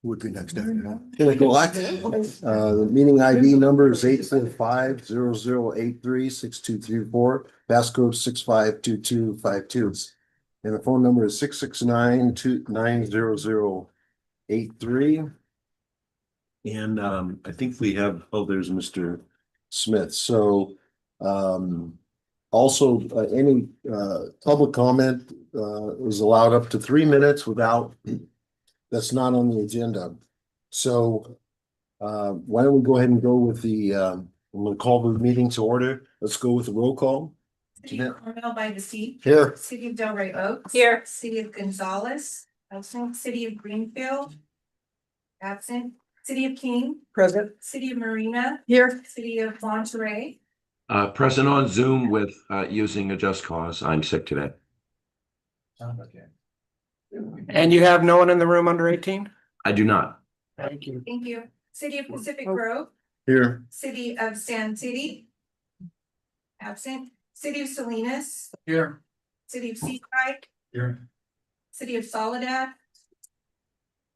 would be next. The meeting ID number is 845-0083-6234, passcode 652252. And the phone number is 669-290-0083. And I think we have, oh, there's Mr. Smith. So also any public comment is allowed up to 3 minutes without, that's not on the agenda. So why don't we go ahead and go with the I'm gonna call the meeting to order. Let's go with the roll call. City of Carmel by the Sea. Here. City of Delray Oaks. Here. City of Gonzales. Absent. City of Greenfield. Absent. City of King. Present. City of Marina. Here. City of Monterey. Present on Zoom with using a just cause. I'm sick today. And you have no one in the room under 18? I do not. Thank you. Thank you. City of Pacific Grove. Here. City of Sand City. Absent. City of Salinas. Here. City of Seaside. Here. City of Soledad.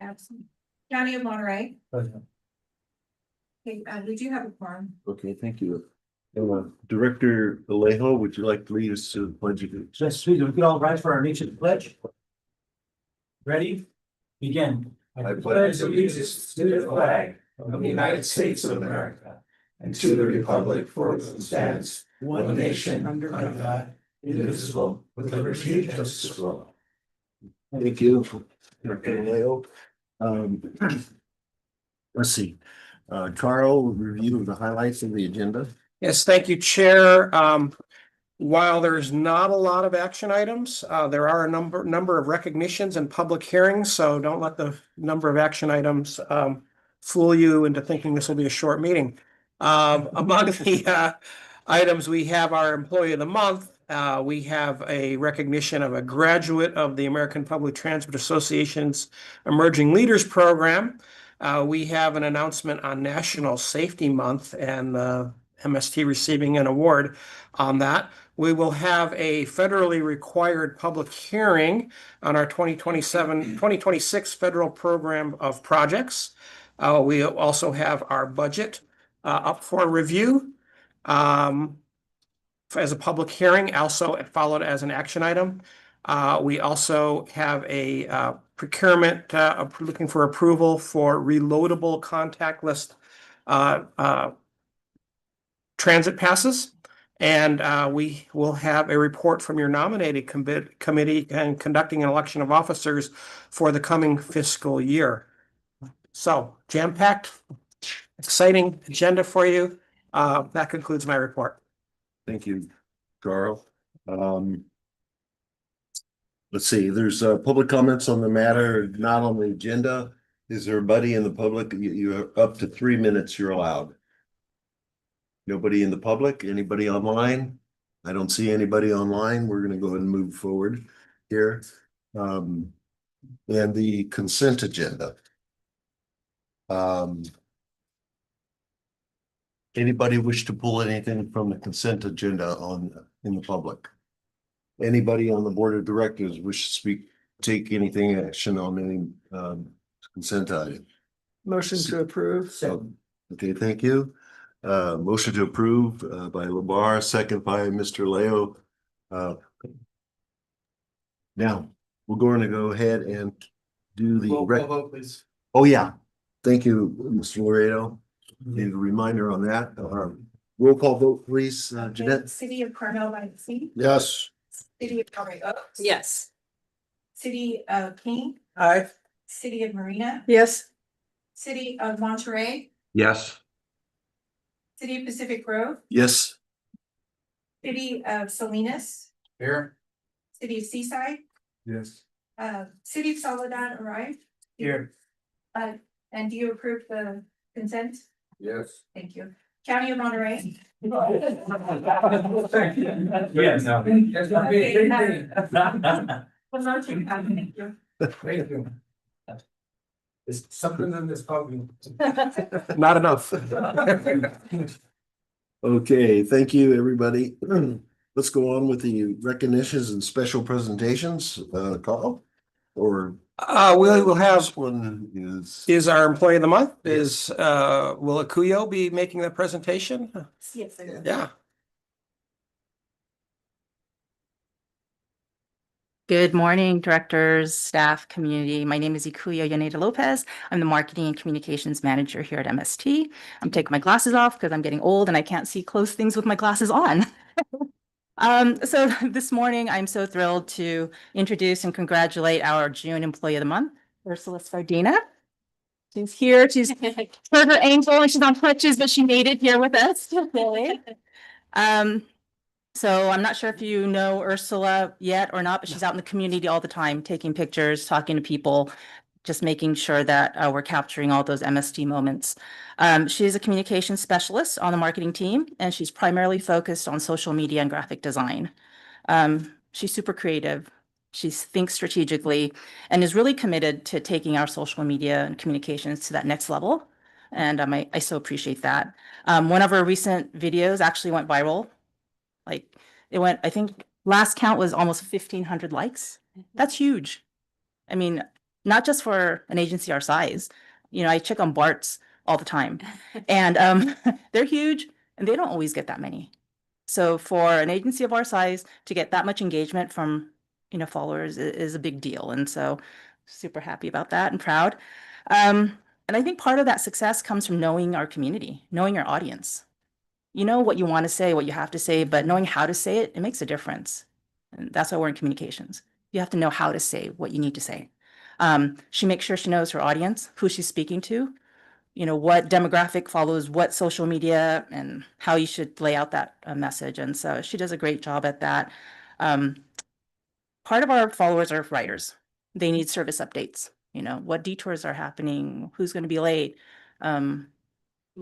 Absent. County of Monterey. Present. Okay, we do have a quorum. Okay, thank you. Director Alejo, would you like to lead us to the pledge of allegiance? Yes, please, we could all rise for our nation's pledge. Ready? Begin. I pledge allegiance to the flag of the United States of America and to the republic for which it stands, one nation under God, indivisible, with liberty and justice for all. Thank you, Director Alejo. Let's see. Carl, review of the highlights of the agenda. Yes, thank you, Chair. While there's not a lot of action items, there are a number of recognitions and public hearings, so don't let the number of action items fool you into thinking this will be a short meeting. Among the items, we have our Employee of the Month. We have a recognition of a graduate of the American Public Transit Association's Emerging Leaders Program. We have an announcement on National Safety Month and MST receiving an award on that. We will have a federally required public hearing on our 2026 federal program of projects. We also have our budget up for review as a public hearing, also followed as an action item. We also have a procurement looking for approval for reloadable contactless transit passes. And we will have a report from your nominated committee and conducting an election of officers for the coming fiscal year. So jam-packed, exciting agenda for you. That concludes my report. Thank you, Carl. Let's see, there's public comments on the matter not on the agenda. Is there anybody in the public? You're up to 3 minutes, you're allowed. Nobody in the public? Anybody online? I don't see anybody online. We're gonna go ahead and move forward here. And the consent agenda. Anybody wish to pull anything from the consent agenda in the public? Anybody on the board of directors wish to speak, take anything action on any consent item? Motion to approve. So, okay, thank you. Motion to approve by Labar, second by Mr. Leo. Now, we're going to go ahead and do the vote, please. Oh, yeah. Thank you, Mr. Laredo. Need a reminder on that. Roll call vote, please, Jeanette. City of Carmel by the Sea. Yes. City of Delray Oaks. Yes. City of King. Aye. City of Marina. Yes. City of Monterey. Yes. City of Pacific Grove. Yes. City of Salinas. Here. City of Seaside. Yes. City of Soledad arrived. Here. And do you approve the consent? Yes. Thank you. County of Monterey. Yes, no. That's not me. Motion passed. Thank you. Thank you. There's something in this puppy. Not enough. Okay, thank you, everybody. Let's go on with the recognitions and special presentations, Carl, or We will have, This one is our employee of the month, will Akuyo be making the presentation? Yes, I will. Yeah. Good morning, directors, staff, community. My name is Ikuya Yaneda Lopez. I'm the Marketing and Communications Manager here at MST. I'm taking my glasses off because I'm getting old and I can't see close things with my glasses on. So this morning, I'm so thrilled to introduce and congratulate our June Employee of the Month, Ursula Sardina. She's here. She's hurt her ankle and she's on crutches, but she made it here with us today. So I'm not sure if you know Ursula yet or not, but she's out in the community all the time, taking pictures, talking to people, just making sure that we're capturing all those MST moments. She is a communication specialist on the marketing team, and she's primarily focused on social media and graphic design. She's super creative. She thinks strategically and is really committed to taking our social media and communications to that next level. And I so appreciate that. One of her recent videos actually went viral. Like it went, I think last count was almost 1,500 likes. That's huge. I mean, not just for an agency our size. You know, I check on Bart's all the time and they're huge and they don't always get that many. So for an agency of our size to get that much engagement from, followers is a big deal. And so super happy about that and proud. And I think part of that success comes from knowing our community, knowing our audience. You know what you want to say, what you have to say, but knowing how to say it, it makes a difference. And that's why we're in communications. You have to know how to say what you need to say. She makes sure she knows her audience, who she's speaking to, what demographic follows what social media and how you should lay out that message. And so she does a great job at that. Part of our followers are writers. They need service updates, what detours are happening, who's going to be late.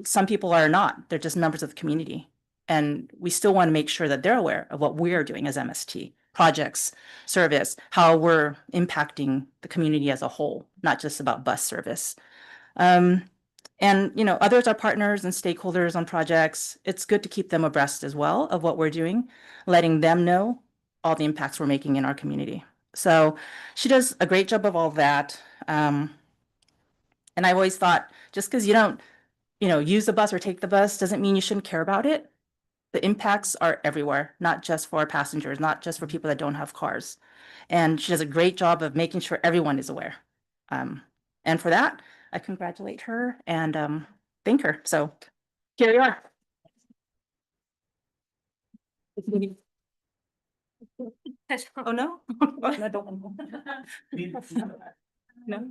Some people are not, they're just members of the community. And we still want to make sure that they're aware of what we're doing as MST, projects, service, how we're impacting the community as a whole, not just about bus service. And others are partners and stakeholders on projects. It's good to keep them abreast as well of what we're doing, letting them know all the impacts we're making in our community. So she does a great job of all that. And I've always thought, just because you don't use the bus or take the bus doesn't mean you shouldn't care about it. The impacts are everywhere, not just for passengers, not just for people that don't have cars. And she does a great job of making sure everyone is aware. And for that, I congratulate her and thank her. So here you are. Oh, no? No, don't. No.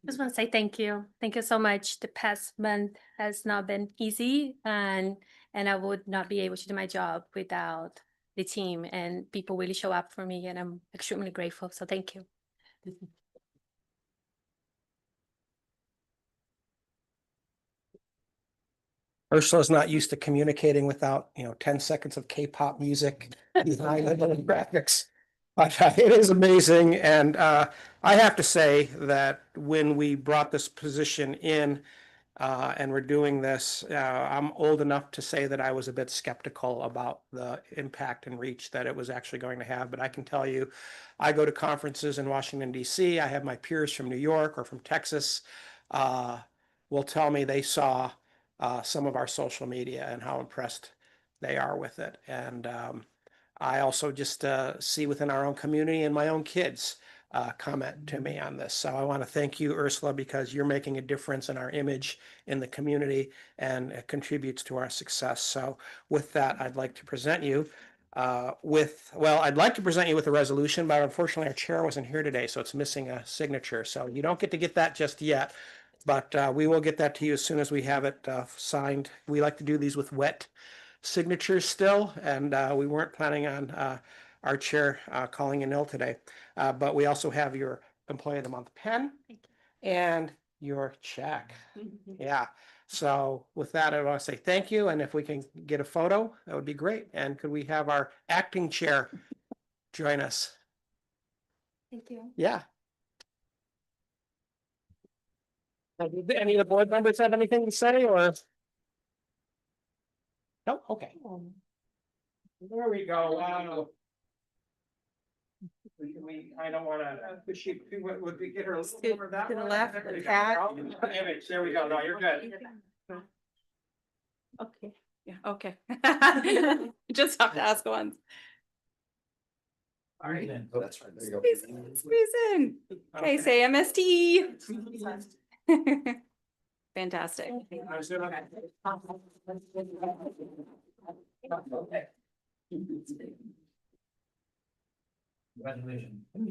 Just want to say thank you. Thank you so much. The past month has not been easy and I would not be able to do my job without the team and people really show up for me and I'm extremely grateful. So thank you. Ursula's not used to communicating without, 10 seconds of K-pop music behind the little graphics. But it is amazing. And I have to say that when we brought this position in and we're doing this, I'm old enough to say that I was a bit skeptical about the impact and reach that it was actually going to have. But I can tell you, I go to conferences in Washington, D.C. I have my peers from New York or from Texas will tell me they saw some of our social media and how impressed they are with it. And I also just see within our own community and my own kids comment to me on this. So I want to thank you, Ursula, because you're making a difference in our image in the community and it contributes to our success. So with that, I'd like to present you I'd like to present you with a resolution, but unfortunately our chair wasn't here today, so it's missing a signature. So you don't get to get that just yet. But we will get that to you as soon as we have it signed. We like to do these with wet signatures still, and we weren't planning on our chair calling in ill today. But we also have your Employee of the Month pen and your check. Yeah. So with that, I want to say thank you. And if we can get a photo, that would be great. And could we have our acting chair join us? Thank you. Yeah. Any of the board members have anything to say or? No, okay. There we go. Wow. I don't wanna, would we get her? To the left, the cat. There we go, no, you're good. Okay, yeah, okay. Just have to ask once. All right. Oh, that's right. There you go. Squeeze in. Okay, say MST. Fantastic. I was doing okay. Congratulations. Thank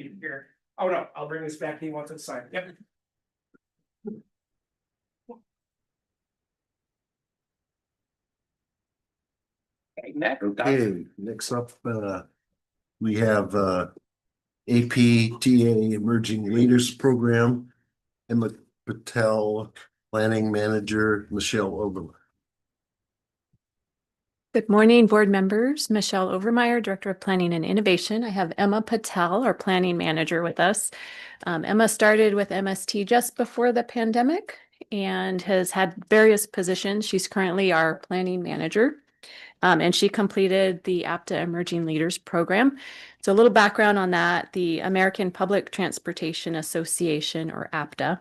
you. Here. Oh, no, I'll bring this back. He wants it signed. Yep. Okay, next. Okay, next up, we have, APTA Emerging Leaders Program. Emma Patel, Planning Manager, Michelle Oberle. Good morning, board members. Michelle Overmeyer, Director of Planning and Innovation. I have Emma Patel, our Planning Manager, with us. Emma started with MST just before the pandemic and has had various positions. She's currently our Planning Manager. And she completed the APTA Emerging Leaders Program. So a little background on that. The American Public Transportation Association, or APTA,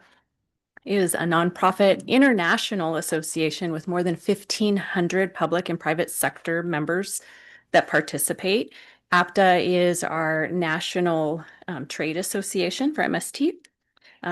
is a nonprofit international association with more than 1,500 public and private sector members that participate. APTA is our national trade association for MST.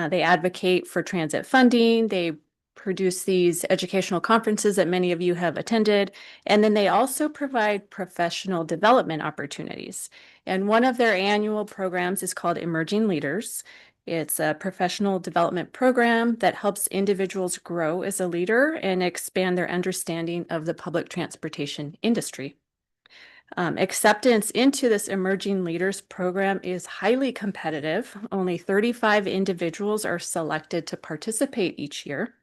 They advocate for transit funding. They produce these educational conferences that many of you have attended. And then they also provide professional development opportunities. And one of their annual programs is called Emerging Leaders. It's a professional development program that helps individuals grow as a leader and expand their understanding of the public transportation industry. Acceptance into this Emerging Leaders program is highly competitive. Only 35 individuals are selected to participate each year.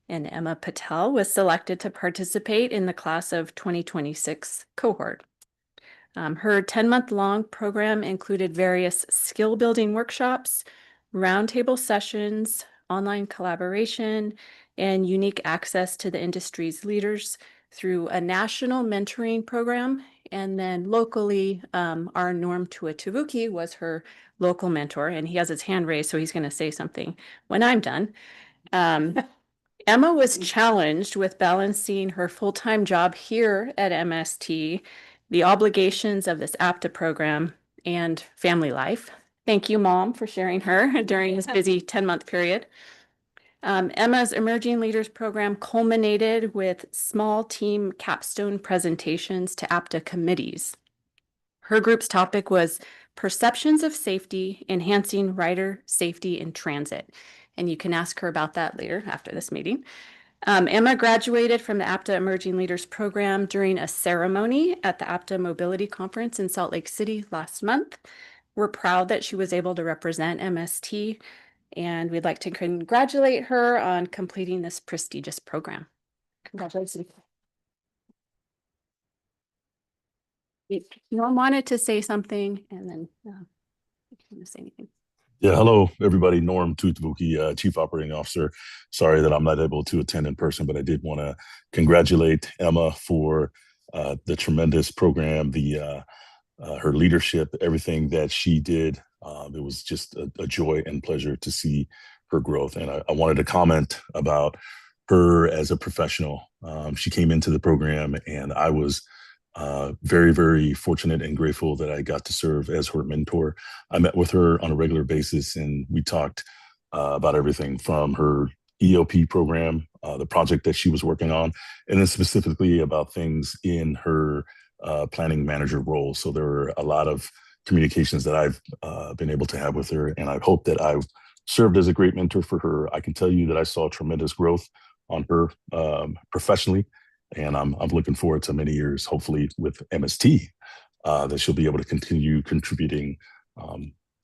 And Emma Patel was selected to participate in the class of 2026 cohort. Her 10-month-long program included various skill-building workshops, roundtable sessions, online collaboration, and unique access to the industry's leaders through a national mentoring program. And then locally, our Norm Tuatavuki was her local mentor, and he has his hand raised, so he's going to say something when I'm done. Emma was challenged with balancing her full-time job here at MST, the obligations of this APTA program, and family life. Thank you, Mom, for sharing her during this busy 10-month period. Emma's Emerging Leaders program culminated with small team capstone presentations to APTA committees. Her group's topic was Perceptions of Safety, Enhancing Rider Safety in Transit. And you can ask her about that later after this meeting. Emma graduated from the APTA Emerging Leaders program during a ceremony at the APTA Mobility Conference in Salt Lake City last month. We're proud that she was able to represent MST, and we'd like to congratulate her on completing this prestigious program. Congratulations. Norm wanted to say something, and then if you want to say anything. Yeah, hello, everybody. Norm Tuatavuki, Chief Operating Officer. Sorry that I'm not able to attend in person, but I did want to congratulate Emma for the tremendous program, her leadership, everything that she did. It was just a joy and pleasure to see her growth. And I wanted to comment about her as a professional. She came into the program, and I was very, very fortunate and grateful that I got to serve as her mentor. I met with her on a regular basis, and we talked about everything from her EOP program, the project that she was working on, and then specifically about things in her planning manager role. So there were a lot of communications that I've been able to have with her, and I hope that I've served as a great mentor for her. I can tell you that I saw tremendous growth on her professionally. And I'm looking forward to many years, hopefully with MST, that she'll be able to continue contributing.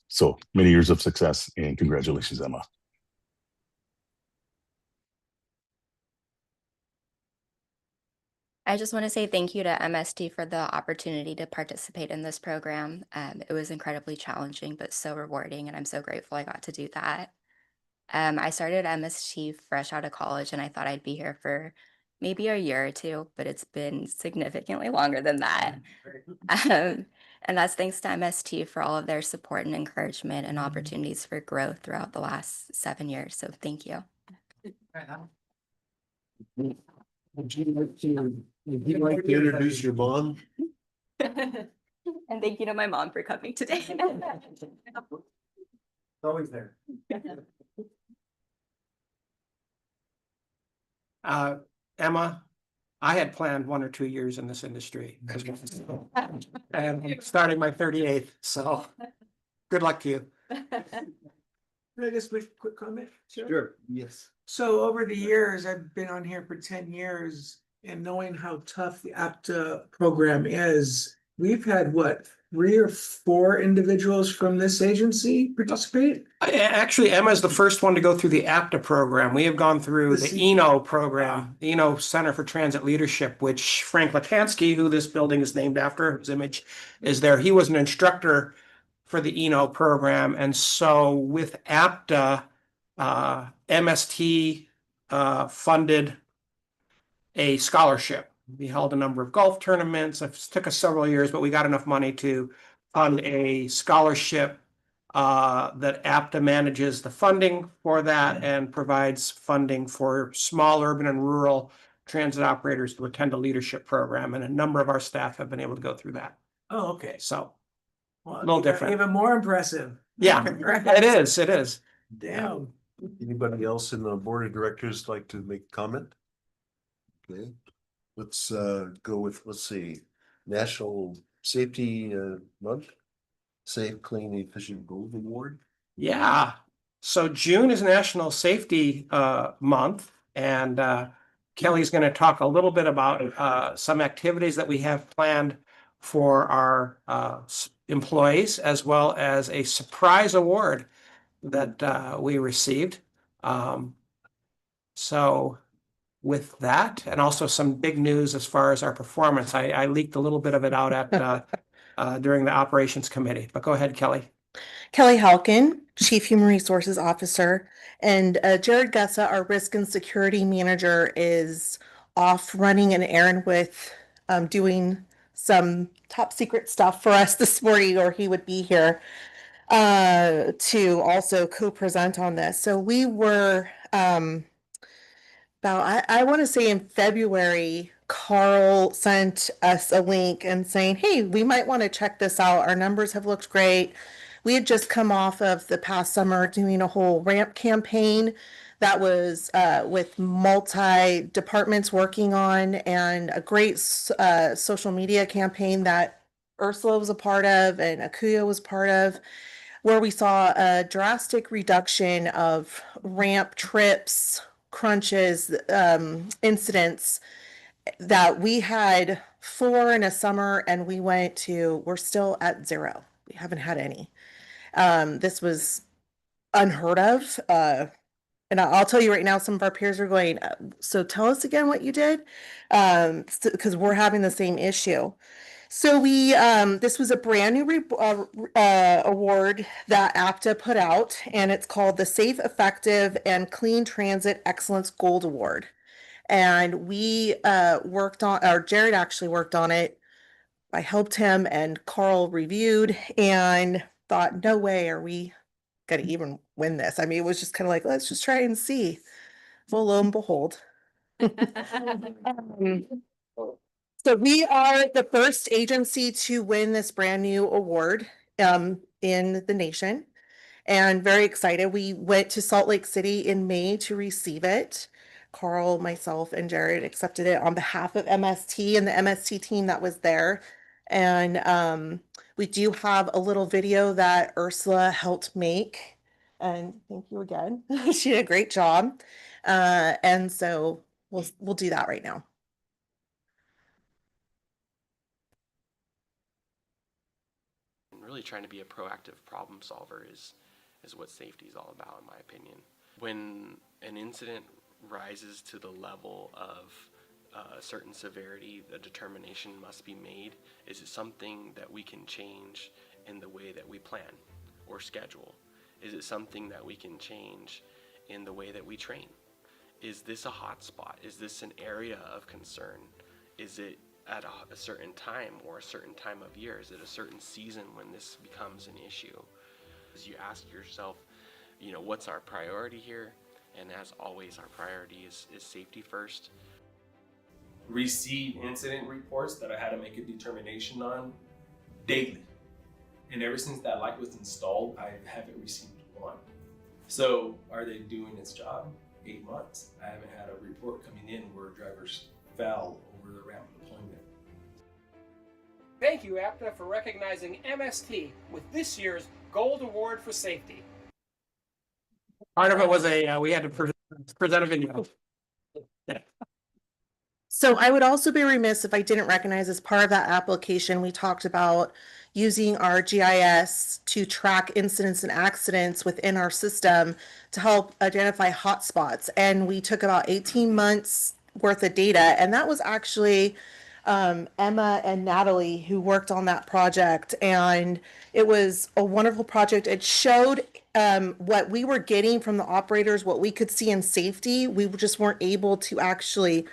So many years of success, and congratulations, Emma. I just want to say thank you to MST for the opportunity to participate in this program. It was incredibly challenging, but so rewarding, and I'm so grateful I got to do that. I started MST fresh out of college, and I thought I'd be here for maybe a year or two, but it's been significantly longer than that. And that's thanks to MST for all of their support and encouragement and opportunities for growth throughout the last 7 years. So thank you. Would you like to introduce your mom? And thank you to my mom for coming today. Always there. Emma, I had planned 1 or 2 years in this industry. And I'm starting my 38th, so good luck to you. Can I just make a quick comment? Sure, yes. So over the years, I've been on here for 10 years and knowing how tough the APTA program is, we've had what, 3 or 4 individuals from this agency participate? Actually, Emma is the first one to go through the APTA program. We have gone through the ENO program, the ENO Center for Transit Leadership, which Frank Latansky, who this building is named after, whose image is there, he was an instructor for the ENO program. And so with APTA, MST funded a scholarship. We held a number of golf tournaments. It took us several years, but we got enough money to fund a scholarship that APTA manages the funding for that and provides funding for small urban and rural transit operators to attend a leadership program. And a number of our staff have been able to go through that. Oh, okay. So, Well, little even- different. Even more impressive. yeah, it is. It is. Damn. Anybody else in the board of directors like to make a comment? Okay, let's go with, let's see, National Safety Month. Safe, Clean, Efficient Gold Award. Yeah. So June is National Safety Month, and Kelly's going to talk a little bit about some activities that we have planned for our employees, as well as a surprise award that we received. So with that, and also some big news as far as our performance, I leaked a little bit of it out at during the operations committee. But go ahead, Kelly. Kelly Halkin, Chief Human Resources Officer, and Jared Gessa, our Risk and Security Manager, is off running an errand with doing some top secret stuff for us this morning, or he would be here to also co-present on this. So we were about, I want to say in February, Carl sent us a link and saying, hey, we might want to check this out. Our numbers have looked great. We had just come off of the past summer doing a whole ramp campaign that was with multi departments working on, and a great social media campaign that Ursula was a part of and Akuya was part of, where we saw a drastic reduction of ramp trips, crunches, incidents that we had 4 in a summer, and we're still at 0. We haven't had any. This was unheard of. And I'll tell you right now, some of our peers are going, so tell us again what you did, because we're having the same issue. So this was a brand new award that APTA put out, and it's called the Safe, Effective, and Clean Transit Excellence Gold Award. And we Jared actually worked on it. I helped him, and Carl reviewed and thought, no way are we gonna even win this. I mean, it was just kind of like, let's just try and see. Well, lo and behold. So we are the first agency to win this brand new award in the nation, and very excited. We went to Salt Lake City in May to receive it. Carl, myself, and Jared accepted it on behalf of MST and the MST team that was there. And we do have a little video that Ursula helped make. And thank you again. She did a great job. And so we'll do that right now. Really trying to be a proactive problem solver is what safety is all about, in my opinion. When an incident rises to the level of a certain severity, a determination must be made. Is it something that we can change in the way that we plan or schedule? Is it something that we can change in the way that we train? Is this a hot spot? Is this an area of concern? Is it at a certain time or a certain time of year? Is it a certain season when this becomes an issue? As you ask yourself, you know, what's our priority here? And as always, our priority is safety first. Receive incident reports that I had to make a determination on daily. And ever since that light was installed, I haven't received one. So are they doing its job? 8 months. I haven't had a report coming in where drivers fell over the ramp deployment. Thank you, APTA, for recognizing MST with this year's Gold Award for Safety. Part of it was we had to present a video. So I would also be remiss if I didn't recognize, as part of that application, we talked about using our GIS to track incidents and accidents within our system to help identify hotspots. And we took about 18 months worth of data, and that was actually Emma and Natalie who worked on that project. And it was a wonderful project. It showed what we were getting from the operators, what we could see in safety. We just weren't able to actually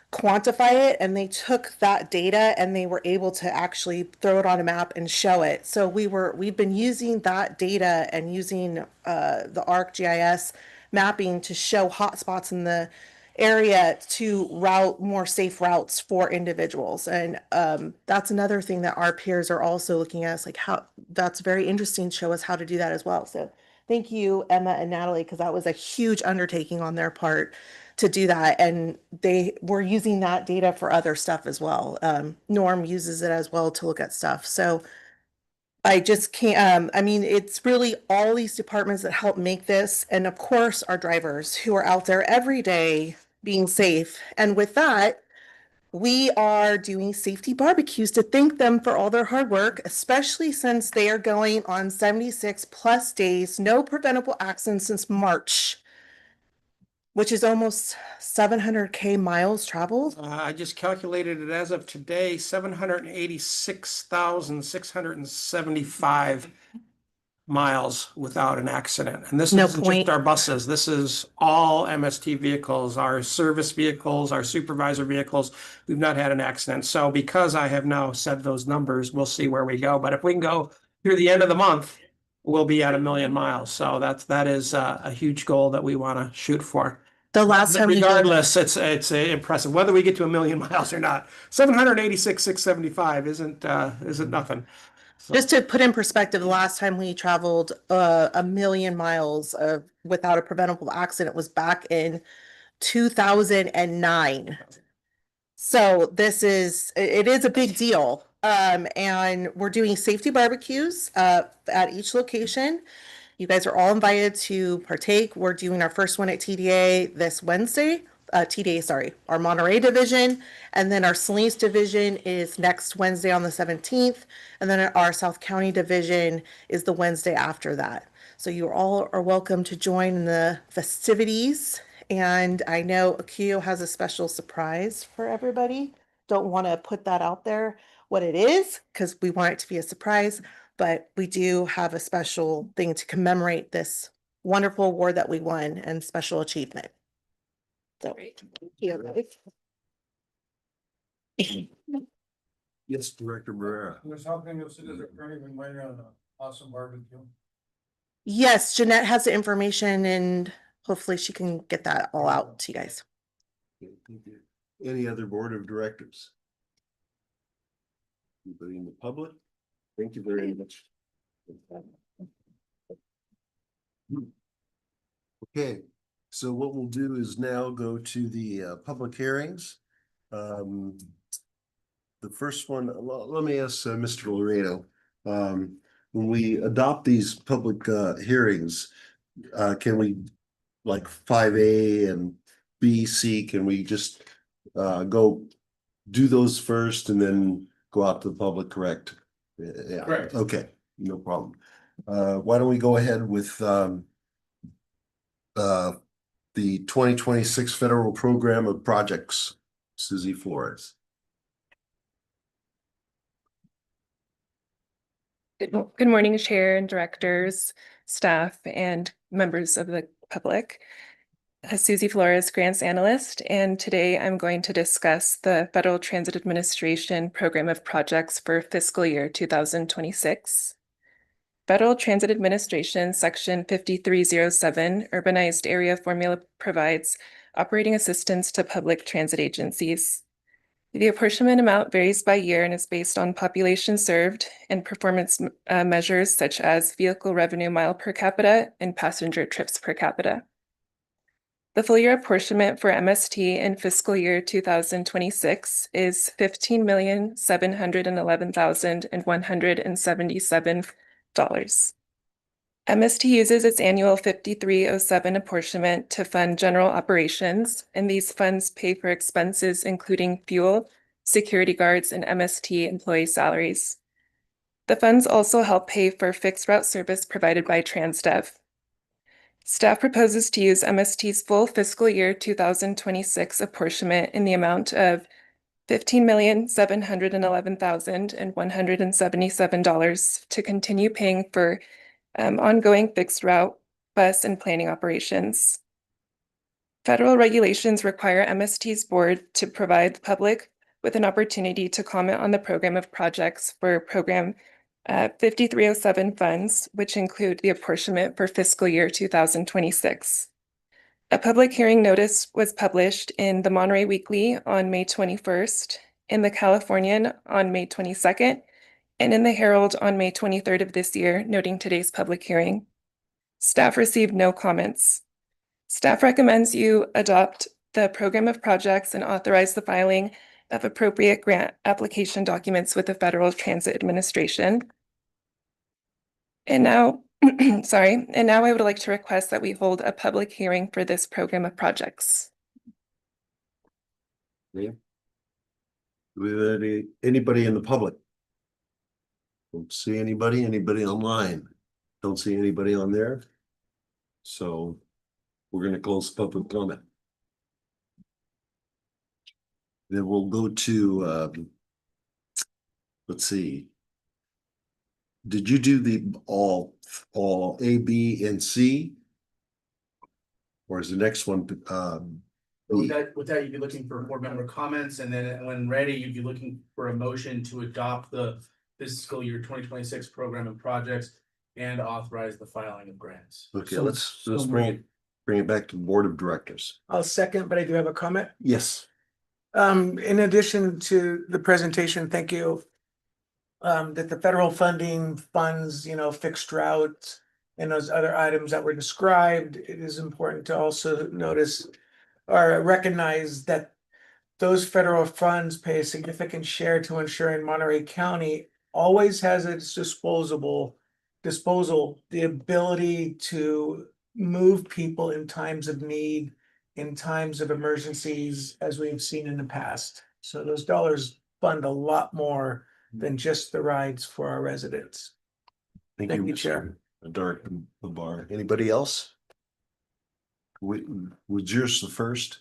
quantify it, and they took that data and they were able to actually throw it on a map and show it. So we've been using that data and using the ArcGIS mapping to show hotspots in the area to route more safe routes for individuals. And that's another thing that our peers are also looking at. It's like, how that's very interesting to show us how to do that as well. So thank you, Emma and Natalie, because that was a huge undertaking on their part to do that. And they were using that data for other stuff as well. Norm uses it as well to look at stuff. So I just can't, I mean, it's really all these departments that help make this. And of course, our drivers who are out there every day being safe. And with that, we are doing safety barbecues to thank them for all their hard work, especially since they are going on 76 plus days, no preventable accidents since March, which is almost 700K miles traveled. I just calculated it as of today, 786,675 miles without an accident. And this No isn't point. just our buses. This is all MST vehicles, our service vehicles, our supervisor vehicles. We've not had an accident. So because I have now said those numbers, we'll see where we go. But if we can go through the end of the month, we'll be at 1,000,000 miles. So that is a huge goal that we want to shoot for. The last time we Regardless, it's impressive, whether we get to 1,000,000 miles or not. 786,675 isn't nothing. So, Just to put in perspective, the last time we traveled 1,000,000 miles without a preventable accident was back in 2009. So it is a big deal. And we're doing safety barbecues at each location. You guys are all invited to partake. We're doing our first one at TDA this Wednesday. TDA, sorry, our Monterey division. And then our Salinas division is next Wednesday on the 17th. And then our South County division is the Wednesday after that. So you all are welcome to join in the festivities. And I know Akio has a special surprise for everybody. Don't want to put that out there what it is, because we want it to be a surprise. But we do have a special thing to commemorate this wonderful award that we won and special achievement. So, thank you. Yes, Director Barrera. Was helping us as a pretty when we're on an awesome barbecue. Yes, Jeanette has the information and hopefully she can get that all out to you guys. Okay, thank you. Any other board of directors? Anybody in the public? Thank you very much. Okay, so what we'll do is now go to the public hearings. The first one, let me ask Mr. Laredo. When we adopt these public hearings, can we, like 5A and B, C, can we just go do those first and then go out to the public, correct? Yeah, Correct. okay, no problem. Why don't we go ahead with the 2026 Federal Program of Projects, Susie Flores. Good morning, Chair and directors, staff, and members of the public. Susie Flores, Grants Analyst, and today I'm going to discuss the Federal Transit Administration Program of Projects for fiscal year 2026. Federal Transit Administration Section 5307 Urbanized Area Formula provides operating assistance to public transit agencies. The apportionment amount varies by year and is based on population served and performance measures such as vehicle revenue mile per capita and passenger trips per capita. The full year apportionment for MST in fiscal year 2026 is $15,711,177. MST uses its annual 5307 apportionment to fund general operations, and these funds pay for expenses including fuel, security guards, and MST employee salaries. The funds also help pay for fixed route service provided by TransDev. Staff proposes to use MST's full fiscal year 2026 apportionment in the amount of $15,711,177 to continue paying for ongoing fixed route, bus, and planning operations. Federal regulations require MST's board to provide the public with an opportunity to comment on the program of projects for Program 5307 funds, which include the apportionment for fiscal year 2026. A public hearing notice was published in the Monterey Weekly on May 21st, in the Californian on May 22nd, and in the Herald on May 23rd of this year, noting today's public hearing. Staff received no comments. Staff recommends you adopt the program of projects and authorize the filing of appropriate grant application documents with the Federal Transit Administration. And now, and now I would like to request that we hold a public hearing for this program of projects. Yeah. With anybody in the public? Don't see anybody online? Don't see anybody on there. So we're gonna close public comment. Then we'll go to, let's see. Did you do the all A, B, and C? Or is the next one, With that, you'd be looking for board member comments, and then when ready, you'd be looking for a motion to adopt the fiscal year 2026 program and projects and authorize the filing of grants. Okay, let's bring it back to the board of directors. I'll second, but I do have a comment. Yes. In addition to the presentation, thank you. That the federal funding funds, fixed routes and those other items that were described, it is important to also notice or recognize that those federal funds pay a significant share to ensuring Monterey County always has at its disposal the ability to move people in times of need, in times of emergencies, as we've seen in the past. So those dollars fund a lot more than just the rides for our residents. Thank you, Chair. Director Labar. Anybody else? Was yours the first?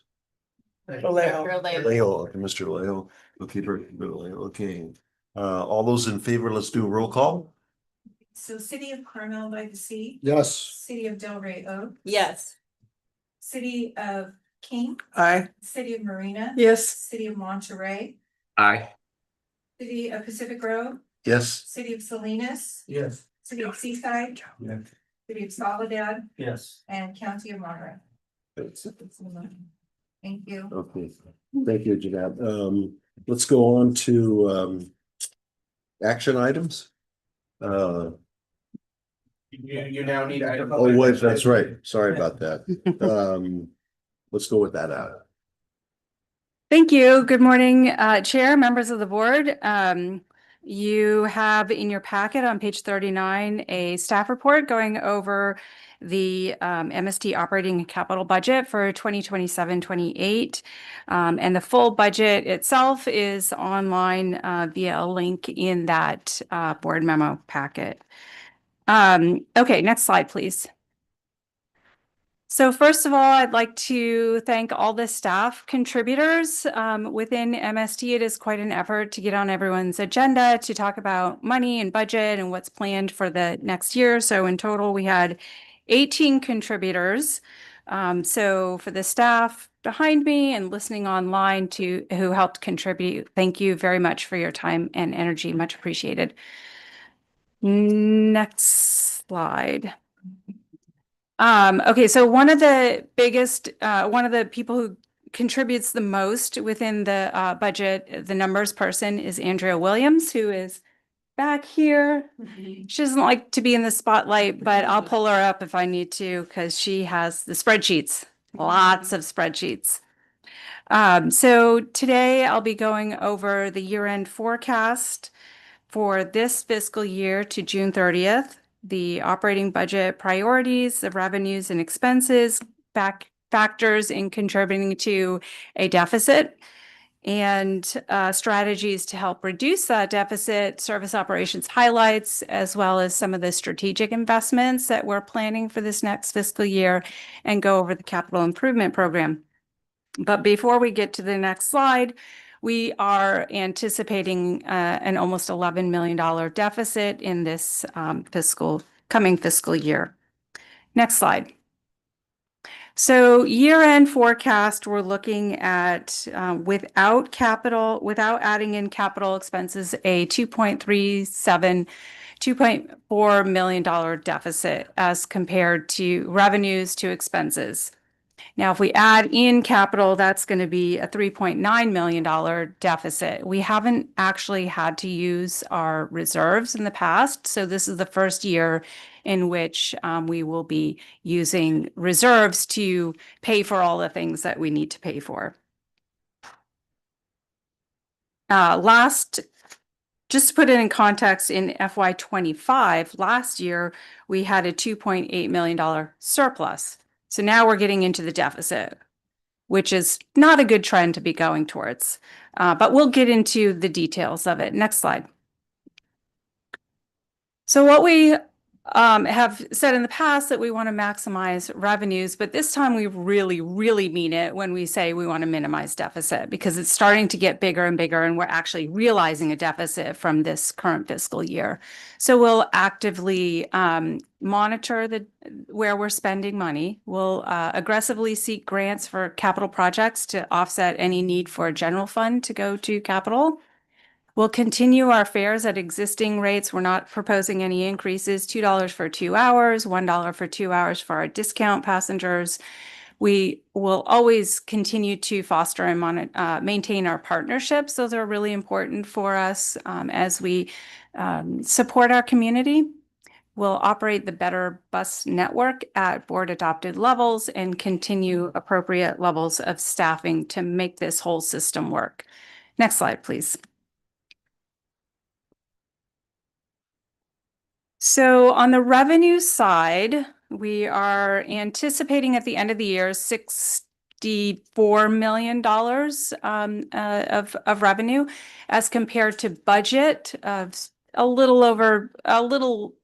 Alejo, okay, Mr. Alejo. Okay, okay. All those in favor, let's do a roll call. So City of Carmel by the Sea. Yes. City of Del Rey Oaks. Yes. City of King. Aye. City of Marina. Yes. City of Monterey. Aye. City of Pacific Grove. Yes. City of Salinas. Yes. City of Seaside. Yes. City of Soledad. Yes. And County of Monterey. Thank you. Okay, thank you, Janab. Let's go on to action items. You now need item. Oh, wait, that's right. Sorry about that. Let's go with that out. Thank you. Good morning, Chair, members of the board. You have in your packet on page 39 a staff report going over the MST operating capital budget for 2027-28. And the full budget itself is online via a link in that board memo packet. Okay, next slide, please. So first of all, I'd like to thank all the staff contributors within MST. It is quite an effort to get on everyone's agenda to talk about money and budget and what's planned for the next year. So in total, we had 18 contributors. So for the staff behind me and listening online who helped contribute, thank you very much for your time and energy. Much appreciated. Next slide. Okay, so one of the people who contributes the most within the budget, the numbers person, is Andrea Williams, who is back here. She doesn't like to be in the spotlight, but I'll pull her up if I need to because she has the spreadsheets, lots of spreadsheets. So today I'll be going over the year-end forecast for this fiscal year to June 30th, the operating budget priorities, the revenues and expenses, factors in contributing to a deficit, and strategies to help reduce that deficit, service operations highlights, as well as some of the strategic investments that we're planning for this next fiscal year, and go over the capital improvement program. But before we get to the next slide, we are anticipating an almost $11 million deficit in this coming fiscal year. Next slide. So year-end forecast, we're looking at without adding in capital expenses, a $2.4 million deficit as compared to revenues to expenses. Now, if we add in capital, that's going to be a $3.9 million deficit. We haven't actually had to use our reserves in the past, so this is the first year in which we will be using reserves to pay for all the things that we need to pay for. Just to put it in context, in FY25, last year, we had a $2.8 million surplus. So now we're getting into the deficit, which is not a good trend to be going towards. But we'll get into the details of it. Next slide. So what we have said in the past that we want to maximize revenues, but this time we really, really mean it when we say we want to minimize deficit because it's starting to get bigger and bigger and we're actually realizing a deficit from this current fiscal year. So we'll actively monitor where we're spending money. We'll aggressively seek grants for capital projects to offset any need for a general fund to go to capital. We'll continue our fares at existing rates. We're not proposing any increases, $2 for 2 hours, $1 for 2 hours for our discount passengers. We will always continue to foster and maintain our partnerships. Those are really important for us as we support our community. We'll operate the better bus network at board adopted levels and continue appropriate levels of staffing to make this whole system work. Next slide, please. So on the revenue side, we are anticipating at the end of the year $64 million of revenue as compared to budget of a little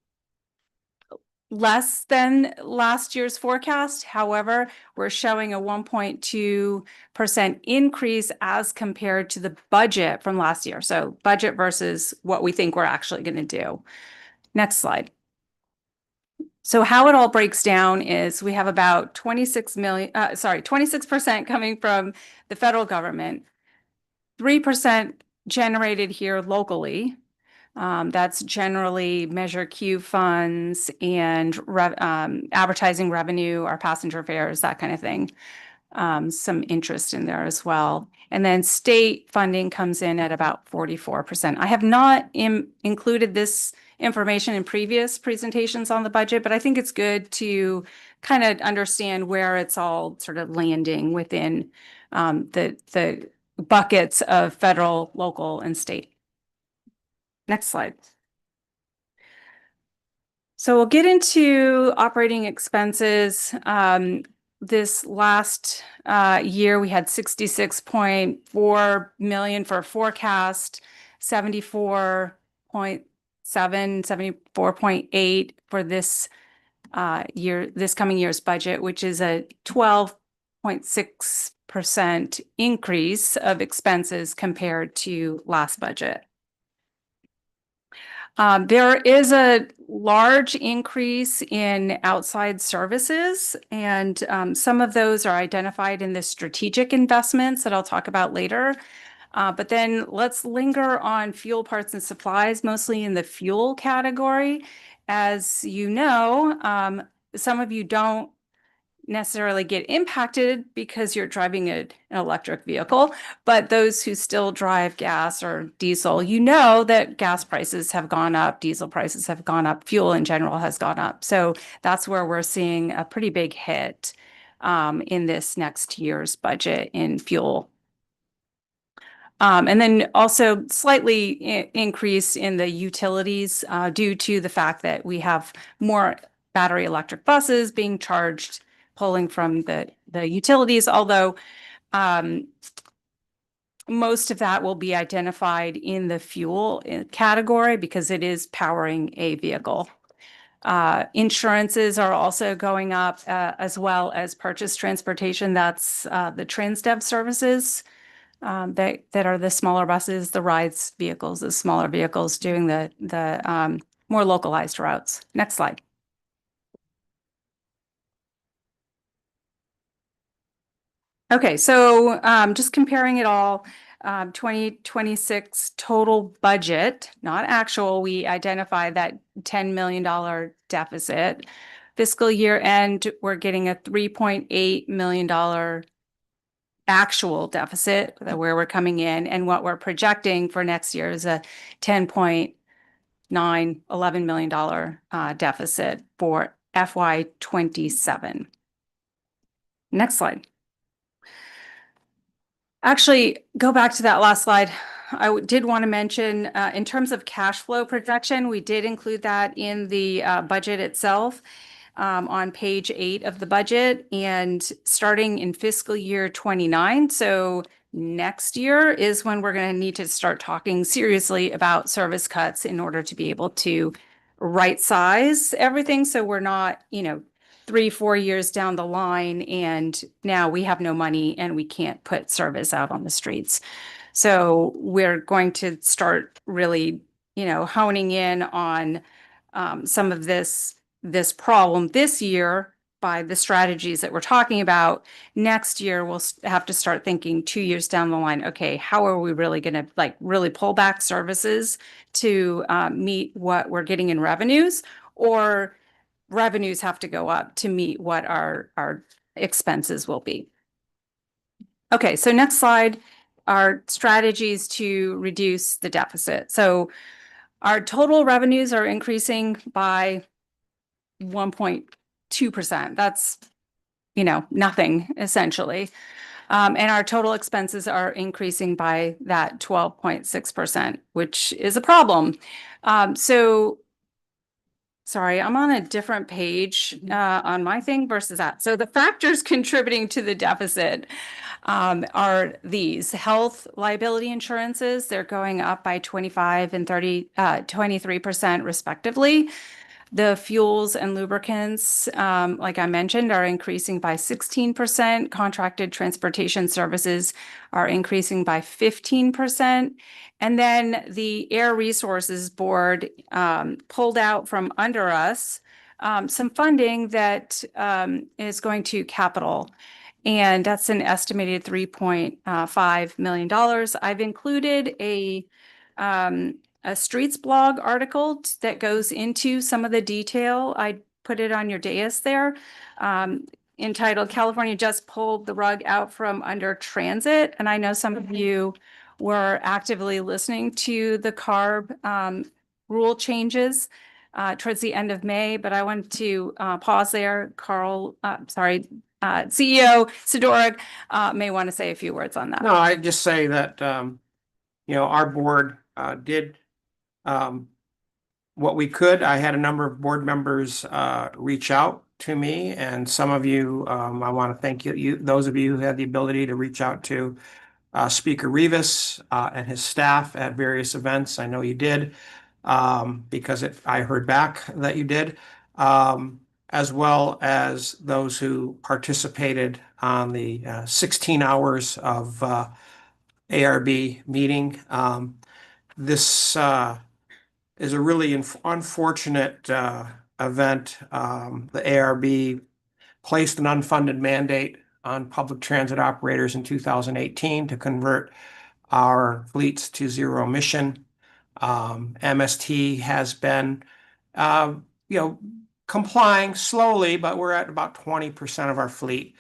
less than last year's forecast. However, we're showing a 1.2% increase as compared to the budget from last year. So budget versus what we think we're actually going to do. Next slide. So how it all breaks down is we have about 26% coming from the federal government, 3% generated here locally. That's generally Measure Q funds and advertising revenue, our passenger fares, that kind of thing. Some interest in there as well. And then state funding comes in at about 44%. I have not included this information in previous presentations on the budget, but I think it's good to kind of understand where it's all sort of landing within the buckets of federal, local, and state. Next slide. So we'll get into operating expenses. This last year, we had $66.4 million for forecast, 74.8 for this coming year's budget, which is a 12.6% increase of expenses compared to last budget. There is a large increase in outside services, and some of those are identified in the strategic investments that I'll talk about later. But then let's linger on fuel parts and supplies, mostly in the fuel category. As you know, some of you don't necessarily get impacted because you're driving an electric vehicle, but those who still drive gas or diesel, you know that gas prices have gone up, diesel prices have gone up, fuel in general has gone up. So that's where we're seeing a pretty big hit in this next year's budget in fuel. And then also slightly increase in the utilities due to the fact that we have more battery electric buses being charged, pulling from the utilities, although most of that will be identified in the fuel category because it is powering a vehicle. Insurances are also going up as well as purchase transportation. That's the TransDev services. That are the smaller buses, the rides vehicles, the smaller vehicles doing the more localized routes. Next slide. Okay, so just comparing it all, 2026 total budget, not actual, we identified that $10 million deficit. Fiscal year end, we're getting a $3.8 million actual deficit where we're coming in, and what we're projecting for next year is a $11 million deficit for FY 27. Next slide. Actually, go back to that last slide. I did want to mention in terms of cash flow projection, we did include that in the budget itself. On page 8 of the budget, and starting in fiscal year 29. So next year is when we're going to need to start talking seriously about service cuts in order to be able to right size everything. So we're not, 3-4 years down the line and now we have no money and we can't put service out on the streets. So we're going to start really, honing in on some of this problem this year by the strategies that we're talking about. Next year, we'll have to start thinking 2 years down the line, okay, how are we really going to really pull back services to meet what we're getting in revenues, or revenues have to go up to meet what our expenses will be. Okay, so next slide, our strategies to reduce the deficit. So our total revenues are increasing by 1.2%. That's, nothing essentially. And our total expenses are increasing by that 12.6%, which is a problem. So sorry, I'm on a different page on my thing versus that. So the factors contributing to the deficit are these: health liability insurances. They're going up by 25 and 23% respectively. The fuels and lubricants, like I mentioned, are increasing by 16%. Contracted transportation services are increasing by 15%. And then the Air Resources Board pulled out from under us some funding that is going to capital. And that's an estimated $3.5 million. I've included a Streets blog article that goes into some of the detail. I put it on your dais there, entitled "California Just Pulled the Rug Out from Under Transit." And I know some of you were actively listening to the CARB rule changes towards the end of May, but I wanted to pause there. CEO Sidoric may want to say a few words on that. No, I'd just say that, our board did what we could. I had a number of board members reach out to me, and some of you, I want to thank you, those of you who had the ability to reach out to Speaker Rivas and his staff at various events. I know you did, because I heard back that you did, as well as those who participated on the 16 hours of ARB meeting. This is a really unfortunate event. The ARB placed an unfunded mandate on public transit operators in 2018 to convert our fleets to zero emission. MST has been, complying slowly, but we're at about 20% of our fleet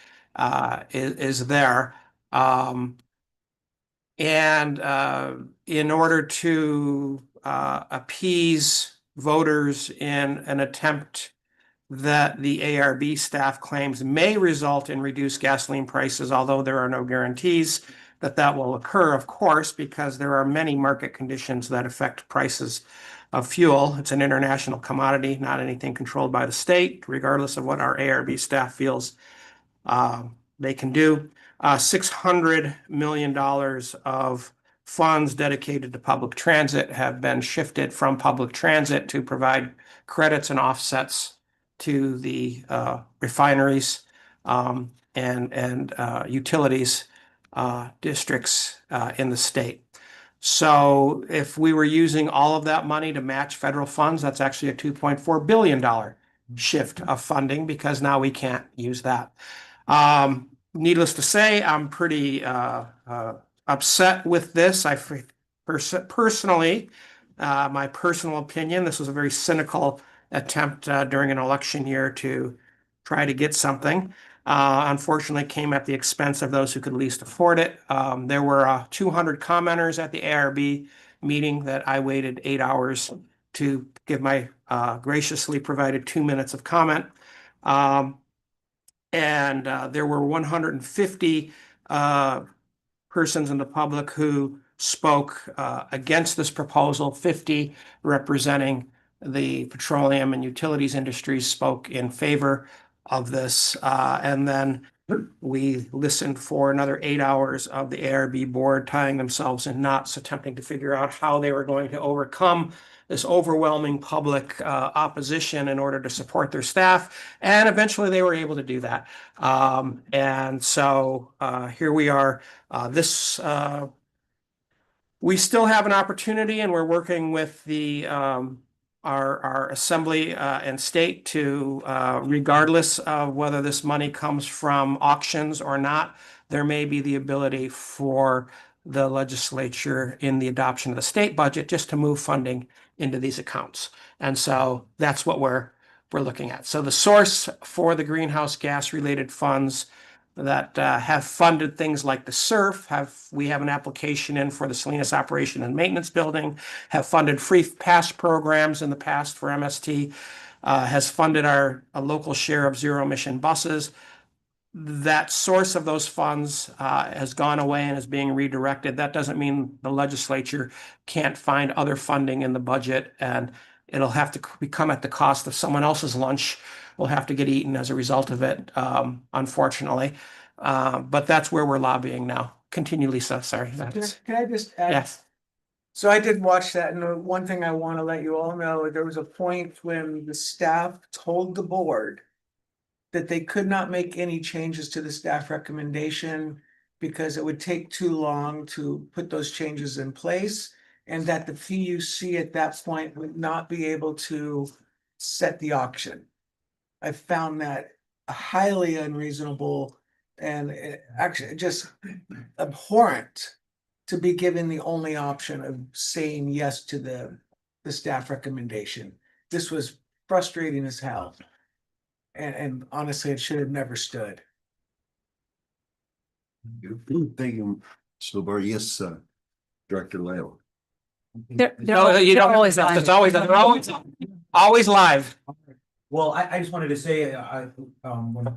is there. And in order to appease voters in an attempt that the ARB staff claims may result in reduced gasoline prices, although there are no guarantees that that will occur, of course, because there are many market conditions that affect prices of fuel. It's an international commodity, not anything controlled by the state, regardless of what our ARB staff feels they can do. $600 million of funds dedicated to public transit have been shifted from public transit to provide credits and offsets to the refineries and utilities districts in the state. So if we were using all of that money to match federal funds, that's actually a $2.4 billion shift of funding because now we can't use that. Needless to say, I'm pretty upset with this. Personally, my personal opinion, this was a very cynical attempt during an election year to try to get something. Unfortunately, came at the expense of those who could least afford it. There were 200 commenters at the ARB meeting that I waited 8 hours to give my graciously provided 2 minutes of comment. And there were 150 persons in the public who spoke against this proposal. 50 representing the petroleum and utilities industries spoke in favor of this. And then we listened for another 8 hours of the ARB board tying themselves in knots, attempting to figure out how they were going to overcome this overwhelming public opposition in order to support their staff. And eventually they were able to do that. And so here we are. We still have an opportunity, and we're working with the our assembly and state to, regardless of whether this money comes from auctions or not, there may be the ability for the legislature in the adoption of the state budget just to move funding into these accounts. And so that's what we're looking at. So the source for the greenhouse gas related funds that have funded things like the SURF, we have an application in for the Salinas Operation and Maintenance Building, have funded free pass programs in the past for MST, has funded a local share of zero emission buses. That source of those funds has gone away and is being redirected. That doesn't mean the legislature can't find other funding in the budget, and it'll have to become at the cost of someone else's lunch. Will have to get eaten as a result of it, unfortunately. But that's where we're lobbying now. Continue, Lisa. Sorry. Can I just add? Yes. So I did watch that, and one thing I want to let you all know, there was a point when the staff told the board that they could not make any changes to the staff recommendation because it would take too long to put those changes in place, and that the PUC at that point would not be able to set the auction. I found that highly unreasonable and actually just abhorrent to be given the only option of saying yes to the staff recommendation. This was frustrating as hell. And honestly, it should have never stood. Thank you, Snowbar. Yes, Director Leo. They're You don't always have to- live. It's always live. Well, I just wanted to say, when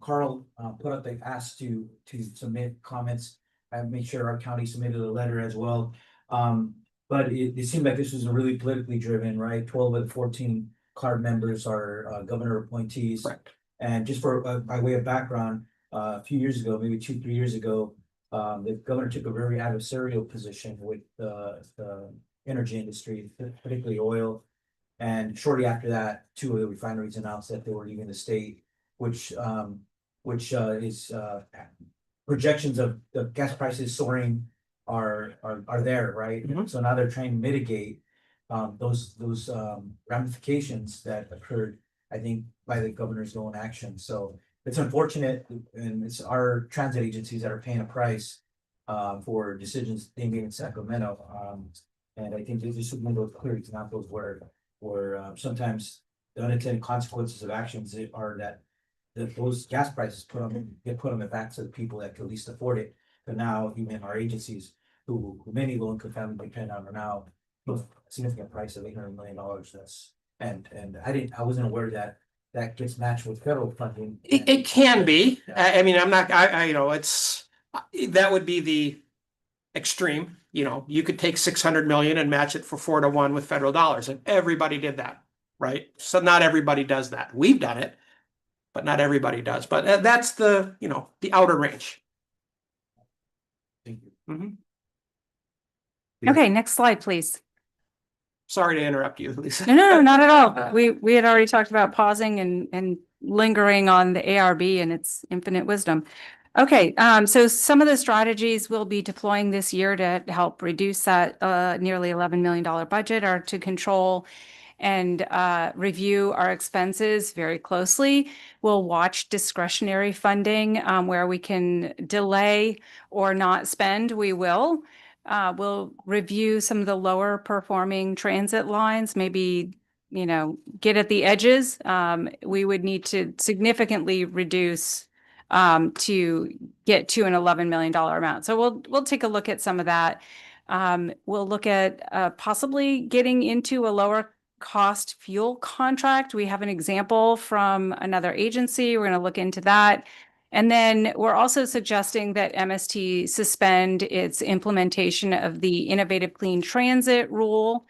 Carl put up the ask to submit comments, I made sure our county submitted a letter as well. But it seemed like this was a really politically driven, right? 12 of the 14 CARB members are governor appointees. Correct. And just for by way of background, a few years ago, maybe 2-3 years ago, the governor took a very adversarial position with the energy industry, particularly oil. And shortly after that, 2 of the refineries announced that they were leaving the state, which is projections of the gas prices soaring are there, right? Mhm. So now they're trying to mitigate. those ramifications that occurred, I think, by the governor's own action. So it's unfortunate, and it's our transit agencies that are paying a price for decisions they made in Sacramento. And I think this is one of those clear examples where sometimes the unintended consequences of actions are that those gas prices get put on the backs of the people that could least afford it. But now even our agencies, who many low income families depend on, are now a significant price of $800 million. I wasn't aware that gets matched with federal funding. It can be. I mean, I'm not, you know, that would be the extreme. You know, you could take 600 million and match it for 4-to-1 with federal dollars, and everybody did that, right? So not everybody does that. We've done it, but not everybody does. But that's the, you know, the outer range. Thank you. Mhm. Okay, next slide, please. Sorry to interrupt you, Lisa. No, not at all. We had already talked about pausing and lingering on the ARB and its infinite wisdom. Okay, so some of the strategies we'll be deploying this year to help reduce that nearly $11 million budget are to control and review our expenses very closely. We'll watch discretionary funding where we can delay or not spend, we will. We'll review some of the lower performing transit lines, maybe, you know, get at the edges. We would need to significantly reduce to get to an $11 million amount. So we'll take a look at some of that. We'll look at possibly getting into a lower cost fuel contract. We have an example from another agency. We're going to look into that. And then we're also suggesting that MST suspend its implementation of the Innovative Clean Transit rule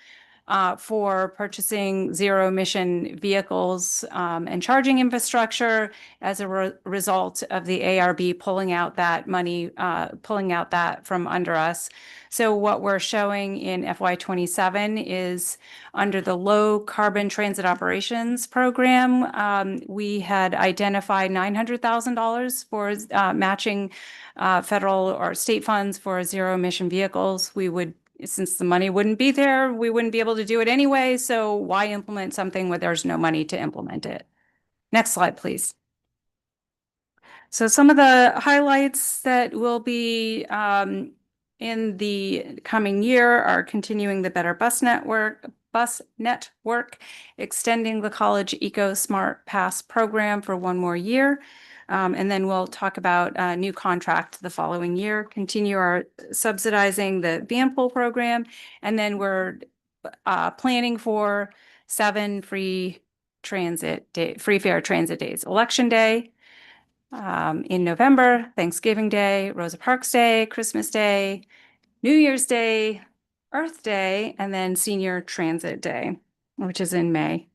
for purchasing zero emission vehicles and charging infrastructure as a result of the ARB pulling out that money, pulling out that from under us. So what we're showing in FY27 is under the low carbon transit operations program, we had identified $900,000 for matching federal or state funds for zero emission vehicles. We would, since the money wouldn't be there, we wouldn't be able to do it anyway. So why implement something where there's no money to implement it? Next slide, please. So some of the highlights that will be in the coming year are continuing the Better Bus Network, extending the College Eco Smart Pass program for one more year. And then we'll talk about a new contract the following year, continue our subsidizing the van pool program. And then we're planning for 7 free fare transit days, Election Day in November, Thanksgiving Day, Rosa Parks Day, Christmas Day, New Year's Day, Earth Day, and then Senior Transit Day, which is in May.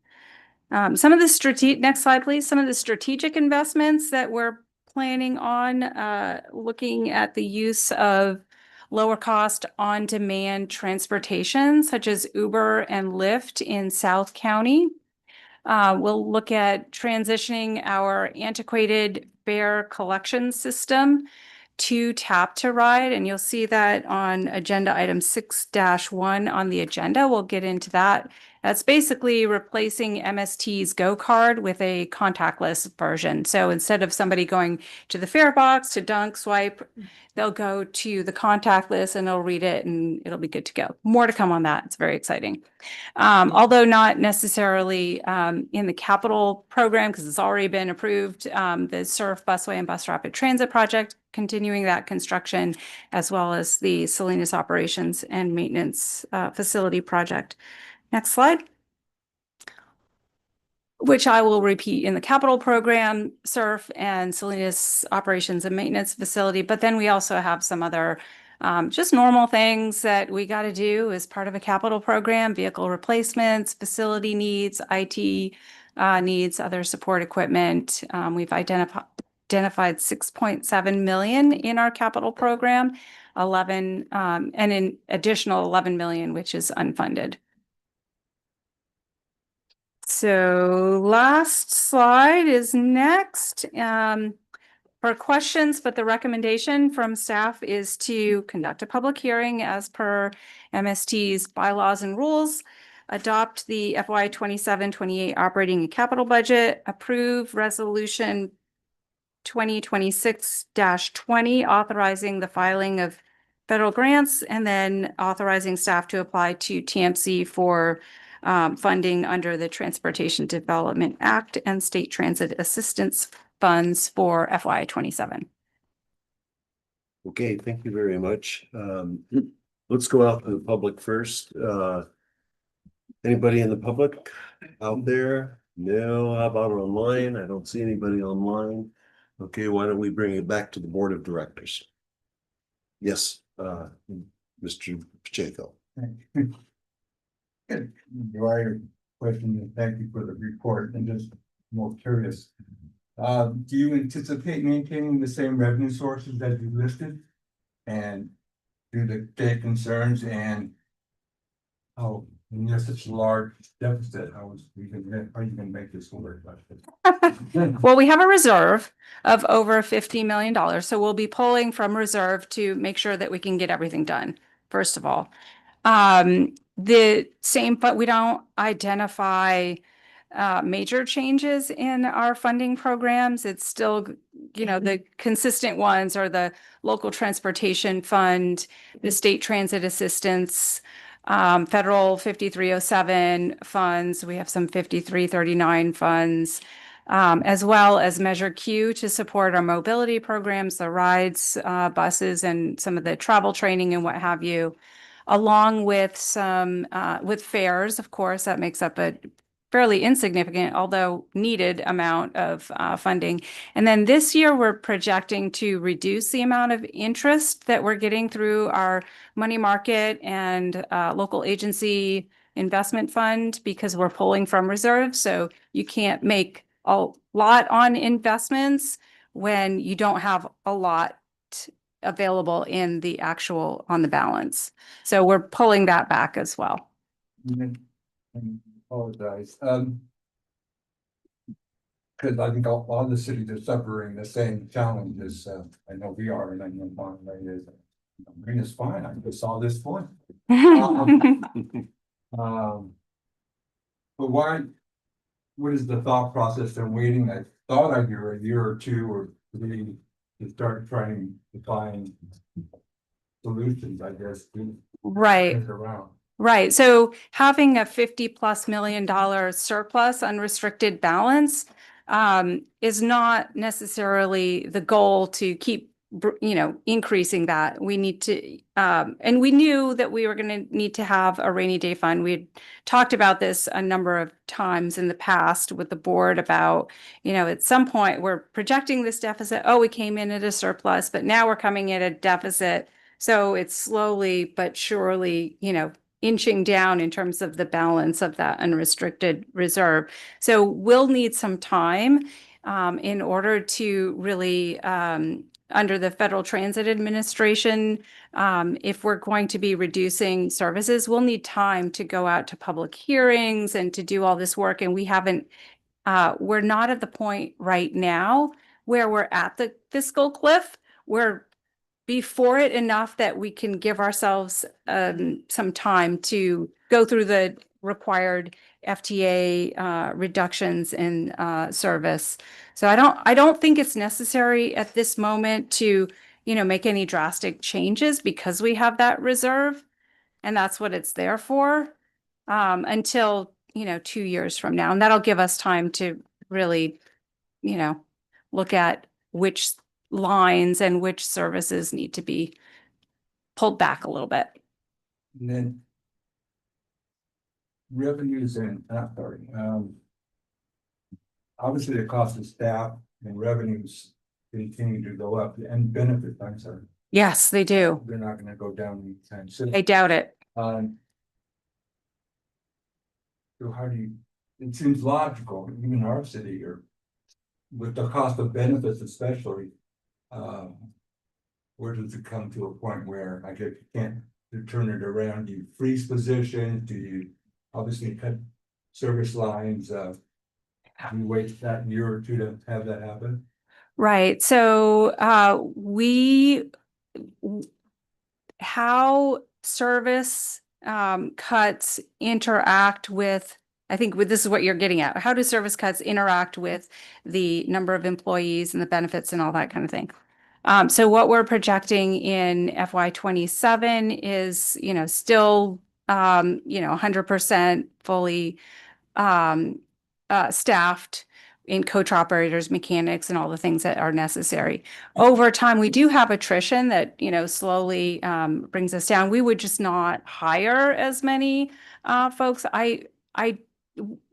Some of the next slide, please. Some of the strategic investments that we're planning on, looking at the use of lower cost on-demand transportation, such as Uber and Lyft in South County. We'll look at transitioning our antiquated fare collection system to tap to ride, and you'll see that on agenda item 6-1 on the agenda. We'll get into that. That's basically replacing MST's Go Card with a contactless version. So instead of somebody going to the fare box to dunk, swipe, they'll go to the contactless and they'll read it and it'll be good to go. More to come on that. It's very exciting. Although not necessarily in the capital program because it's already been approved, the Surf Busway and Bus Rapid Transit project, continuing that construction, as well as the Salinas Operations and Maintenance Facility project. Next slide. Which I will repeat in the capital program, Surf and Salinas Operations and Maintenance Facility. But then we also have some other just normal things that we got to do as part of a capital program, vehicle replacements, facility needs, IT needs, other support equipment. We've identified 6.7 million in our capital program, 11 and an additional 11 million, which is unfunded. So last slide is next for questions, but the recommendation from staff is to conduct a public hearing as per MST's bylaws and rules. adopt the FY 27-28 operating and capital budget, approve resolution 2026-20, authorizing the filing of federal grants, and then authorizing staff to apply to TMC for funding under the Transportation Development Act and State Transit Assistance Funds for FY 27. Okay, thank you very much. Let's go out to the public first. Anybody in the public out there? No, how about online? I don't see anybody online. Okay, why don't we bring it back to the board of directors? Yes, Mr. Pacheco. Good. Your question, and thank you for the report, and just more curious. Do you anticipate maintaining the same revenue sources that you listed? And do the state concerns and how, when you have such a large deficit, how are you gonna make this work? Well, we have a reserve of over $50 million, so we'll be pulling from reserve to make sure that we can get everything done, first of all. The same, but we don't identify major changes in our funding programs. It's still, the consistent ones are the local transportation fund, the state transit assistance, federal 5307 funds. We have some 5339 funds, as well as Measure Q to support our mobility programs, the rides, buses, and some of the travel training and what have you, along with some with fares, of course, that makes up a fairly insignificant, although needed amount of funding. And then this year, we're projecting to reduce the amount of interest that we're getting through our money market and local agency investment fund because we're pulling from reserves. So you can't make a lot on investments when you don't have a lot available in the actual on the balance. So we're pulling that back as well. Apologize. Because I think all the cities are suffering the same challenges. I know we are, and I know Monterey is. Green is fine. I just saw this point. But why? What is the thought process in waiting? I thought I'd hear a year or two or three to start trying to find solutions, I guess. Right. Around. Right. So having a $50+ million surplus unrestricted balance is not necessarily the goal to keep, increasing that. We need to, and we knew that we were going to need to have a rainy day fund. We had talked about this a number of times in the past with the board about, at some point we're projecting this deficit. Oh, we came in at a surplus, but now we're coming in at a deficit. So it's slowly but surely, inching down in terms of the balance of that unrestricted reserve. So we'll need some time in order to really, under the Federal Transit Administration, if we're going to be reducing services, we'll need time to go out to public hearings and to do all this work. And we haven't, we're not at the point right now where we're at the fiscal cliff. We're before it enough that we can give ourselves some time to go through the required FTA reductions in service. So I don't think it's necessary at this moment to, make any drastic changes because we have that reserve, and that's what it's there for until 2 years from now, and that'll give us time to really, look at which lines and which services need to be pulled back a little bit. And then revenues and sorry, obviously the cost of staff and revenues continue to go up, and benefits, I'm sorry. Yes, they do. They're not going to go down anytime soon. I doubt it. So how do you? It seems logical, even our city, or with the cost of benefits, especially. Where does it come to a point where I guess you can't turn it around? Do you freeze positions? Do you obviously cut service lines? Do you wait that year or two to have that happen? Right. So how service cuts interact with, I think this is what you're getting at. How do service cuts interact with the number of employees and the benefits and all that kind of thing? So what we're projecting in FY 27 is, still, 100% fully staffed in coach operators, mechanics, and all the things that are necessary. Over time, we do have attrition that, slowly brings us down. We would just not hire as many folks.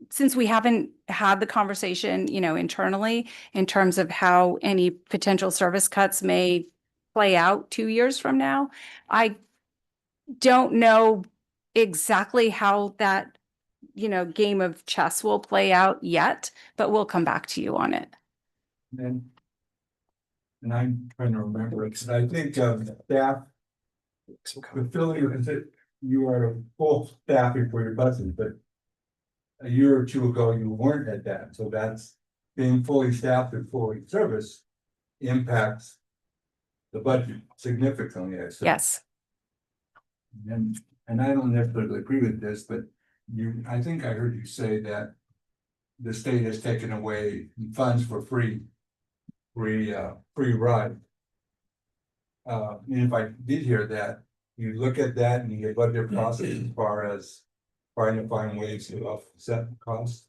Since we haven't had the conversation, internally in terms of how any potential service cuts may play out 2 years from now, I don't know exactly how that game of chess will play out yet, but we'll come back to you on it. And I'm trying to remember it, 'cause I think staff, the filling is it, you are full staffing for your buses, but a year or two ago, you weren't at that, so that's being fully staffed and fully serviced impacts the budget significantly, I say. Yes. And I don't necessarily agree with this, but I think I heard you say that the state has taken away funds for free ride. And if I did hear that, you look at that and you budget process as far as trying to find ways to offset the cost.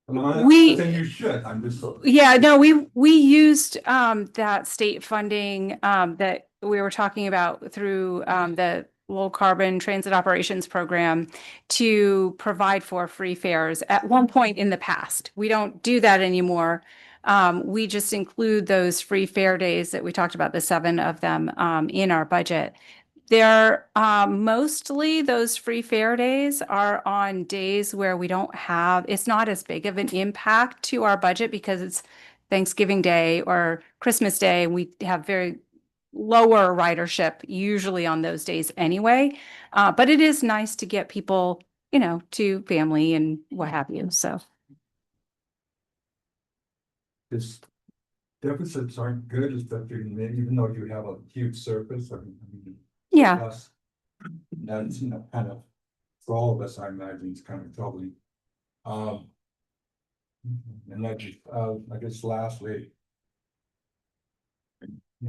Then you should, I'm just. Yeah, no, we used that state funding that we were talking about through the low carbon transit operations program to provide for free fares at one point in the past. We don't do that anymore. We just include those free fare days that we talked about, the 7 of them in our budget. They're mostly those free fare days are on days where we don't have, it's not as big of an impact to our budget because it's Thanksgiving Day or Christmas Day. We have very lower ridership usually on those days anyway. But it is nice to get people, to family and what have you. So. This deficits aren't good, especially even though you have a huge surface. I mean, yeah. That's, kind of, for all of us, I imagine it's kind of troubling. And I guess lastly,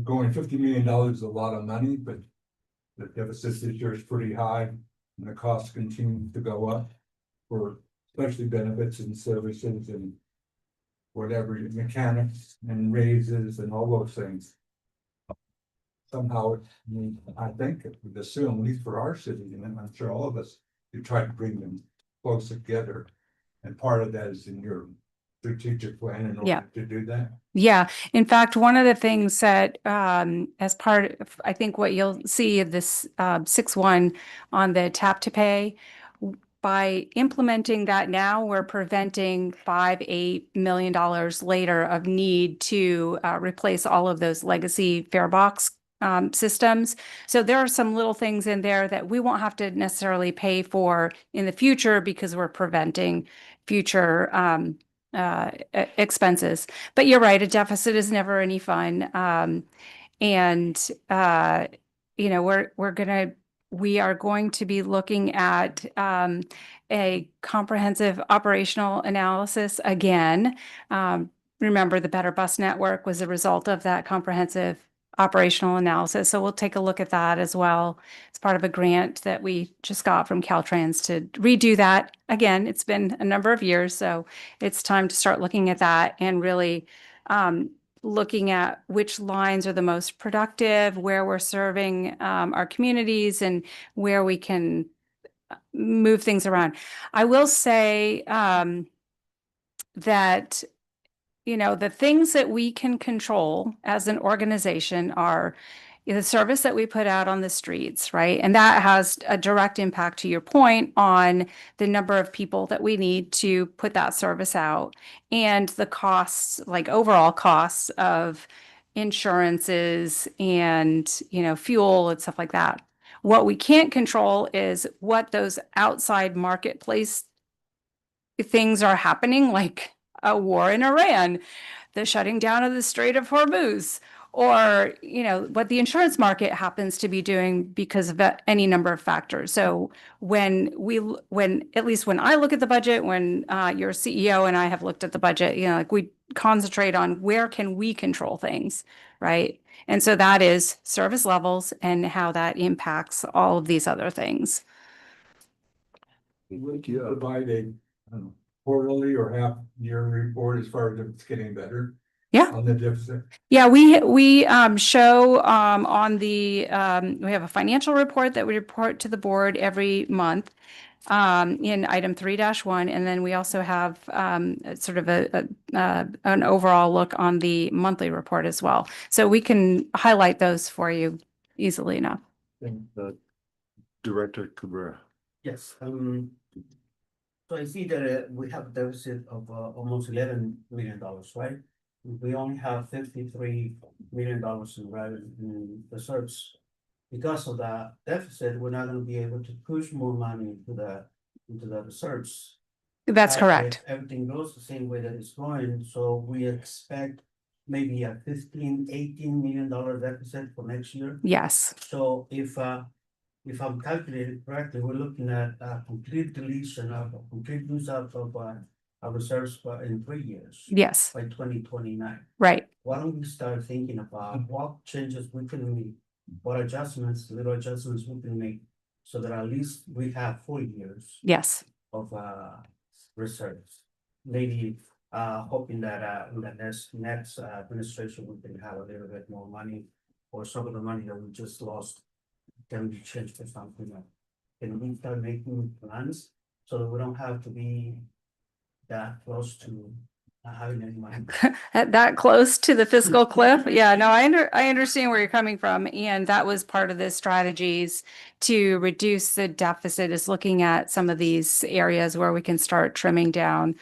going $50 million is a lot of money, but the deficit this year is pretty high and the costs continue to go up for especially benefits and services and whatever, mechanics and raises and all those things. Somehow, I think it would assume, at least for our city, and I'm sure all of us, you try to bring them close together. And part of that is in your strategic plan in order to do that. Yeah. In fact, one of the things that as part of, I think what you'll see of this 6-1 on the tap to pay, by implementing that now, we're preventing $5-8 million later of need to replace all of those legacy fare box systems. So there are some little things in there that we won't have to necessarily pay for in the future because we're preventing future expenses. But you're right, a deficit is never any fun. We are going to be looking at a comprehensive operational analysis again. Remember, the Better Bus Network was a result of that comprehensive operational analysis. So we'll take a look at that as well. It's part of a grant that we just got from Caltrans to redo that. Again, it's been a number of years, so it's time to start looking at that and really looking at which lines are the most productive, where we're serving our communities, and where we can move things around. I will say that the things that we can control as an organization are the service that we put out on the streets, right? And that has a direct impact, to your point, on the number of people that we need to put that service out and the costs, like overall costs of insurances and, fuel and stuff like that. What we can't control is what those outside marketplace things are happening, like a war in Iran, the shutting down of the Strait of Hormuz, or, what the insurance market happens to be doing because of any number of factors. So at least when I look at the budget, when your CEO and I have looked at the budget, like we concentrate on where can we control things, right? And so that is service levels and how that impacts all of these other things. Would you provide a quarterly or half year report as far as if it's getting better? Yeah. On the deficit? Yeah, we show on the we have a financial report that we report to the board every month in item 3-1, and then we also have sort of an overall look on the monthly report as well. So we can highlight those for you easily enough. Director Cabrera. Yes, so I see that we have a deficit of almost $11 million, right? We only have $53 million in revenue in reserves. Because of that deficit, we're not going to be able to push more money into the reserves. That's correct. If everything goes the same way that it's going, so we expect maybe a $15-18 million deficit for next year. Yes. So if I'm calculating correctly, we're looking at a complete deletion of a complete use out of our reserves in 3 years. Yes. By 2029. Right. Why don't we start thinking about what changes we can make, what adjustments, little adjustments we can make, so that at least we have 4 years. Yes. Of reserves. Maybe hoping that in the next administration we can have a little bit more money, or some of the money that we just lost can be changed for something else. Can we start making plans so that we don't have to be that close to having any money? That close to the fiscal cliff? Yeah, no, I understand where you're coming from, and that was part of the strategies to reduce the deficit, is looking at some of these areas where we can start trimming down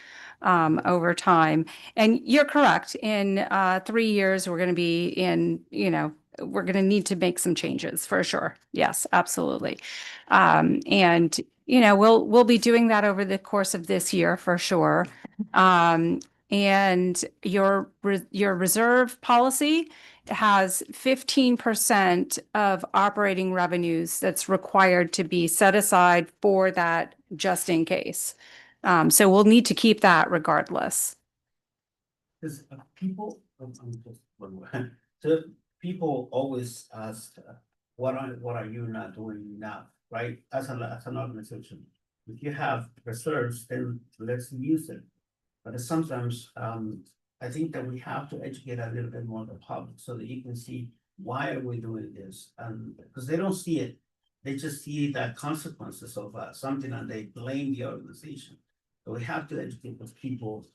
over time. And you're correct. In 3 years, we're going to be we're going to need to make some changes for sure. Yes, absolutely. And we'll be doing that over the course of this year for sure. And your reserve policy has 15% of operating revenues that's required to be set aside for that just in case. So we'll need to keep that regardless. Because people, so people always ask, what are you not doing enough, right? As an organization, if you have reserves, then let's use it. But sometimes I think that we have to educate a little bit more the public so that you can see why are we doing this, and because they don't see it, they just see the consequences of something and they blame the organization. So we have to educate those people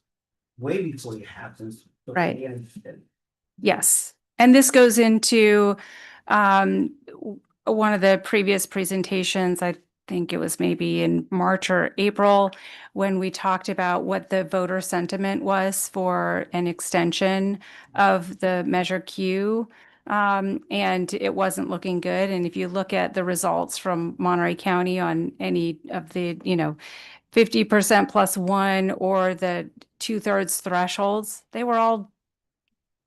way before it happens. So Right. they understand. Yes. And this goes into one of the previous presentations. I think it was maybe in March or April when we talked about what the voter sentiment was for an extension of the Measure Q. And it wasn't looking good. And if you look at the results from Monterey County on any of the, 50% plus one or the 2/3 thresholds, they were all,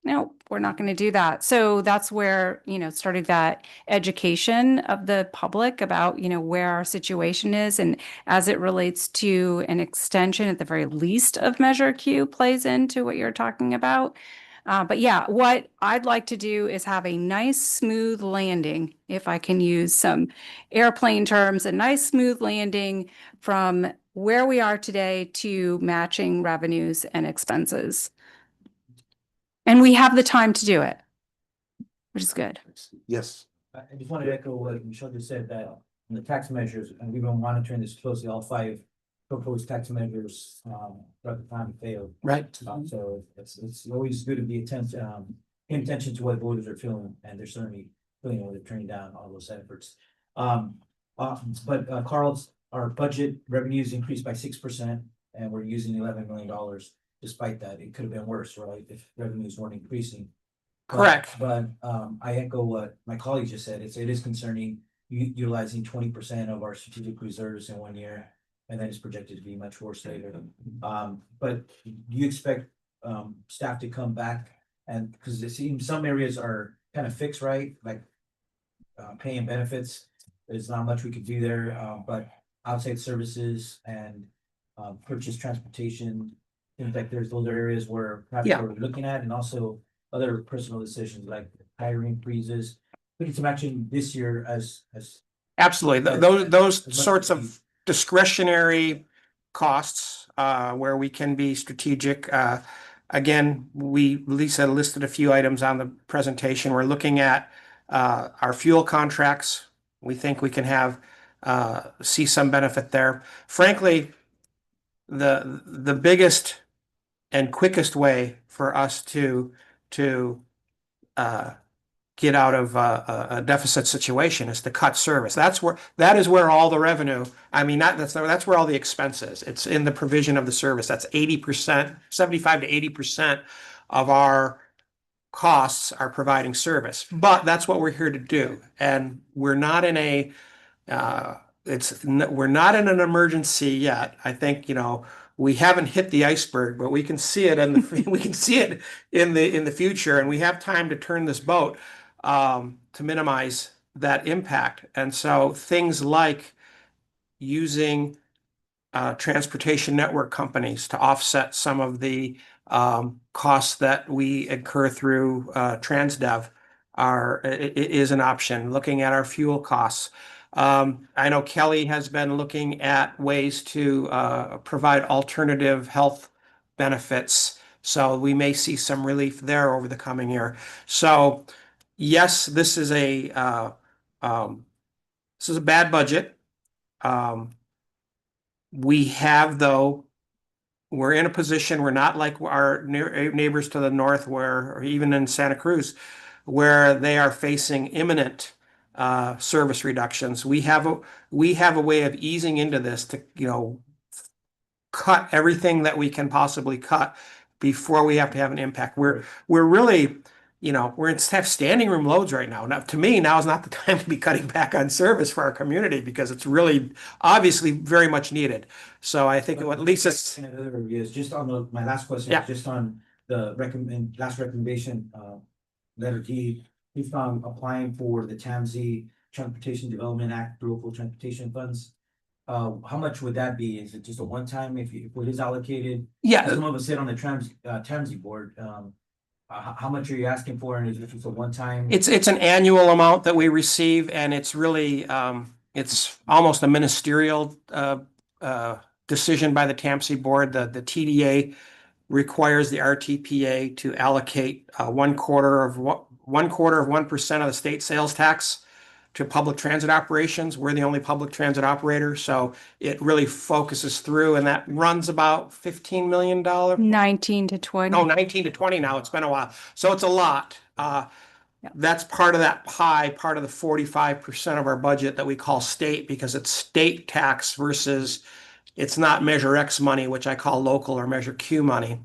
no, we're not going to do that. So that's where, started that education of the public about, where our situation is. And as it relates to an extension at the very least of Measure Q plays into what you're talking about. But yeah, what I'd like to do is have a nice smooth landing, if I can use some airplane terms, a nice smooth landing from where we are today to matching revenues and expenses. And we have the time to do it, which is good. Yes. I just want to echo what Michelle just said, that on the tax measures, and we've been monitoring this closely, all 5 proposed tax measures throughout the time failed. Right. So it's always good to be paying attention to what voters are feeling, and they're certainly feeling when they're turning down all those efforts. But Carl's, our budget revenues increased by 6%, and we're using $11 million. Despite that, it could have been worse, right? If revenues weren't increasing. Correct. But I echo what my colleague just said. It is concerning utilizing 20% of our strategic reserves in 1 year, and then it's projected to be much worse later. But do you expect staff to come back And because it seems some areas are kind of fixed, right? Like pay and benefits, there's not much we could do there, but outside services and purchase transportation, things like those are areas where perhaps Yeah. we're looking at, and also other personal decisions like hiring freezes. We need some action this year as Absolutely. Those as much sorts as we- of discretionary costs, where we can be strategic. Again, Lisa listed a few items on the presentation. We're looking at, our fuel contracts. We think we can see some benefit there. Frankly, the biggest and quickest way for us to, uh, get out of a deficit situation is to cut service. That is where all the revenue, I mean, that's where all the expenses. It's in the provision of the service. That's 80%, 75 to 80% of our costs are providing service. But that's what we're here to do. And we're not in uh, we're not in an emergency yet. I think, we haven't hit the iceberg, but we can see it we can see it in the future, and we have time to turn this boat, to minimize that impact. And so things like using transportation network companies to offset some of the costs that we incur through Transdev is an option. Looking at our fuel costs. I know Kelly has been looking at ways to provide alternative health benefits. So we may see some relief there over the coming year. So yes, this is a bad budget. We have, though, we're in a position, we're not like our neighbors to the north, or even in Santa Cruz, where they are facing imminent service reductions. We have a way of easing into this to, cut everything that we can possibly cut before we have to have an impact. We're really, have standing room loads right now. Now, to me, now is not the time to be cutting back on service for our community, because it's really obviously very much needed. So I think what Lisa's. Is just on my last question, Yeah. just on the last recommendation, letter D, we found applying for the TAMZ Transportation Development Act local transportation funds. How much would that be? Is it just a one-time if it is allocated? Yeah. Some of us sit on the TAMZ board. How much are you asking for, and is it just a one-time? It's an annual amount that we receive, and it's really, it's almost a ministerial decision by the TAMC board. The TDA requires the RTPA to allocate 1/4 of the state sales tax to public transit operations. We're the only public transit operator, so it really focuses through, and that runs about $15 million. 19 to 20. No, 19 to 20 now. It's been a while. So it's a lot. That's part of that pie, part of the 45% of our budget that we call state, because it's state tax versus it's not Measure X money, which I call local or Measure Q money.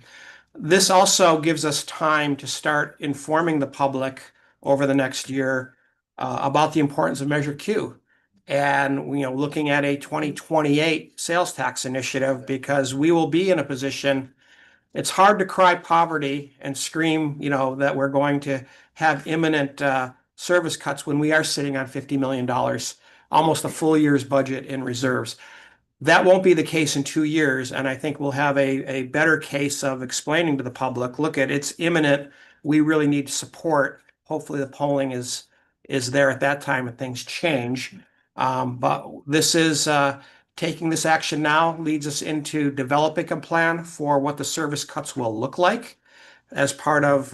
This also gives us time to start informing the public over the next year about the importance of Measure Q. And, looking at a 2028 sales tax initiative, because we will be in a position. It's hard to cry poverty and scream, that we're going to have imminent service cuts when we are sitting on $50 million, almost a full year's budget in reserves. That won't be the case in 2 years, and I think we'll have a better case of explaining to the public, look, it's imminent. We really need support. Hopefully the polling is there at that time and things change. But this is taking this action now leads us into developing a plan for what the service cuts will look like as part of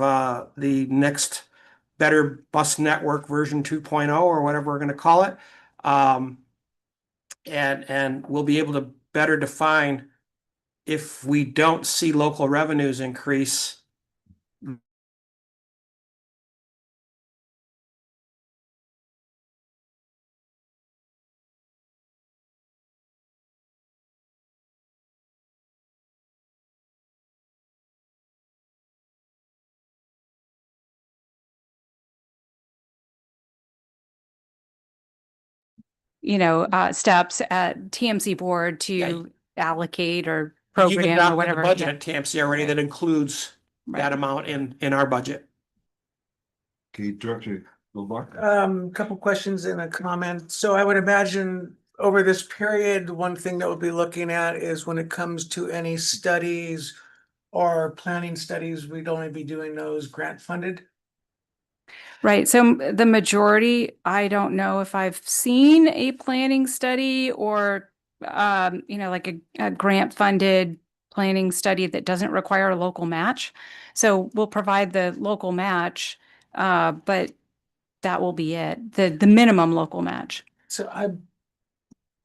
the next Better Bus Network version 2.0, or whatever we're going to call it. And we'll be able to better define, if we don't see local revenues increase, steps at TMC board Yeah. to allocate or you can program or adopt the whatever. budget Yeah. at TMC already that includes that amount in our budget. Okay, Director Lamar. Couple questions and a comment. So I would imagine over this period, one thing that we'll be looking at is when it comes to any studies or planning studies, we'd only be doing those grant funded. Right. So the majority, I don't know if I've seen a planning study or, like a grant funded planning study that doesn't require a local match. So we'll provide the local match, but that will be it, the minimum local match. So I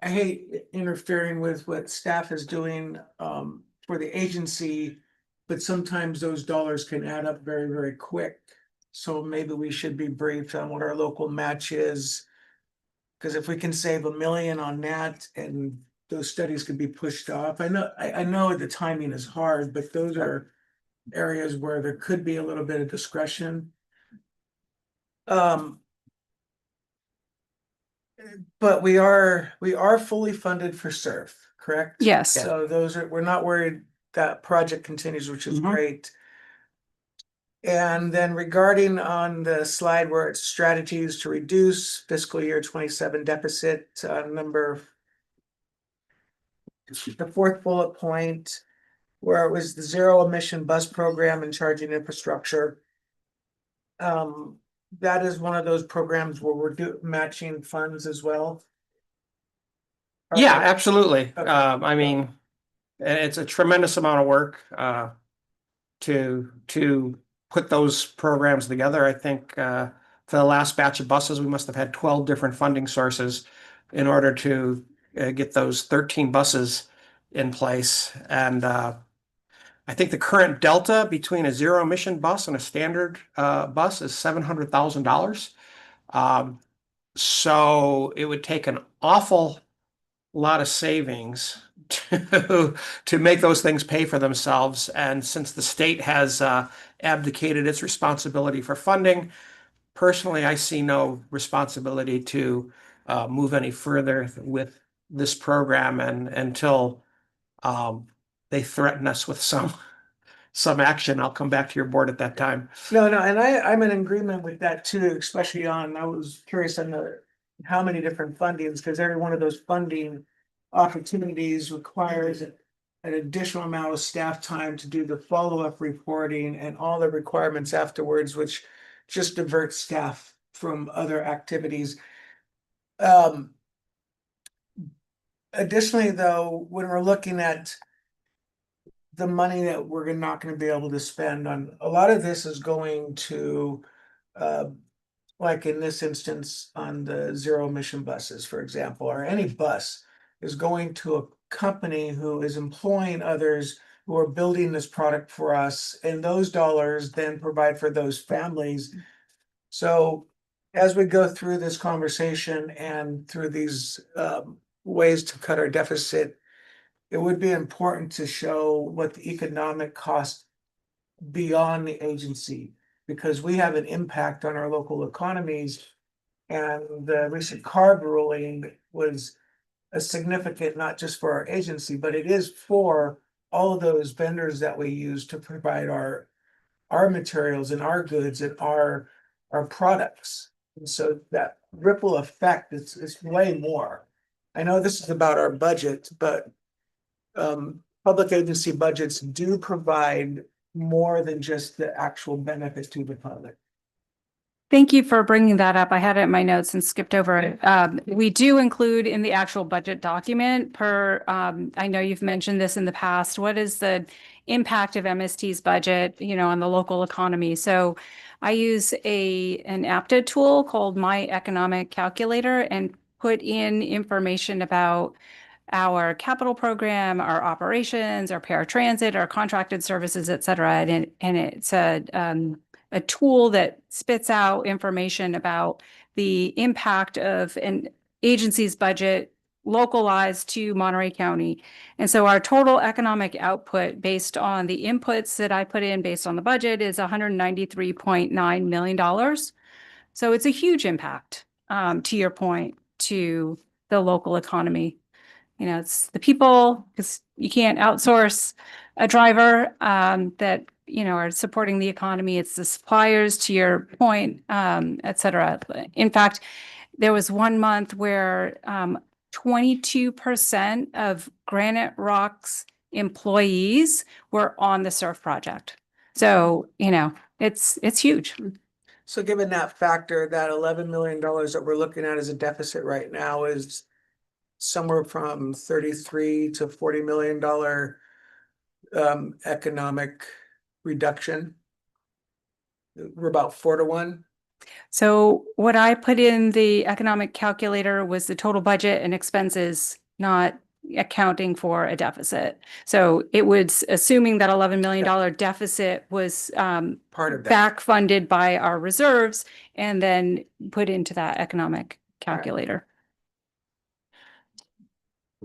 hate interfering with what staff is doing for the agency, but sometimes those dollars can add up very, very quick. So maybe we should be briefed on what our local match is. Because if we can save $1 million on that and those studies can be pushed off, I know the timing is hard, but those are areas where there could be a little bit of discretion. But we are fully funded for SURF, correct? Yes. So we're not worried that project continues, which is great. And then regarding on the slide where it's strategies to reduce fiscal year 27 deficit, the fourth bullet point, where it was the zero emission bus program and charging infrastructure. That is one of those programs where we're matching funds as well. Yeah, absolutely. Okay. I mean, it's a tremendous amount of work to put those programs together. I think for the last batch of buses, we must have had 12 different funding sources in order to get those 13 buses in place. And I think the current delta between a zero emission bus and a standard bus is $700,000. So it would take an awful lot of savings to make those things pay for themselves. And since the state has abdicated its responsibility for funding, personally, I see no responsibility to move any further with this program and until they threaten us with some action. I'll come back to your board at that time. No, and I'm in agreement with that too, especially I was curious on how many different fundings, because every one of those funding opportunities requires an additional amount of staff time to do the follow-up reporting and all the requirements afterwards, which just diverts staff from other activities. Additionally, though, when we're looking at the money that we're not going to be able to spend on, a lot of this is going to, like in this instance, on the zero emission buses, for example, or any bus is going to a company who is employing others who are building this product for us, and those dollars then provide for those families. So as we go through this conversation and through these ways to cut our deficit, it would be important to show what the economic cost beyond the agency, because we have an impact on our local economies. And the recent CARB ruling was a significant, not just for our agency, but it is for all of those vendors that we use to provide our materials and our goods and our products. And so that ripple effect is way more. I know this is about our budget, but public agency budgets do provide more than just the actual benefit to the public. Thank you for bringing that up. I had it in my notes and skipped over it. We do include in the actual budget document I know you've mentioned this in the past, what is the impact of MST's budget, on the local economy? So I use an APTA tool called My Economic Calculator and put in information about our capital program, our operations, our paratransit, our contracted services, et cetera. And it's a tool that spits out information about the impact of an agency's budget localized to Monterey County. And so our total economic output based on the inputs that I put in based on the budget is $193.9 million. So it's a huge impact, to your point, to the local economy. It's the people, because you can't outsource a driver that are supporting the economy. It's the suppliers, to your point, et cetera. In fact, there was one month where 22% of Granite Rock's employees were on the surf project. So, it's huge. So given that factor, that $11 million that we're looking at as a deficit right now is somewhere from 33 to $40 million economic reduction. We're about 4 to 1. So what I put in the economic calculator was the total budget and expenses, not accounting for a deficit. So it was assuming that $11 million deficit was Part of that. back funded by our reserves and then put into that economic calculator.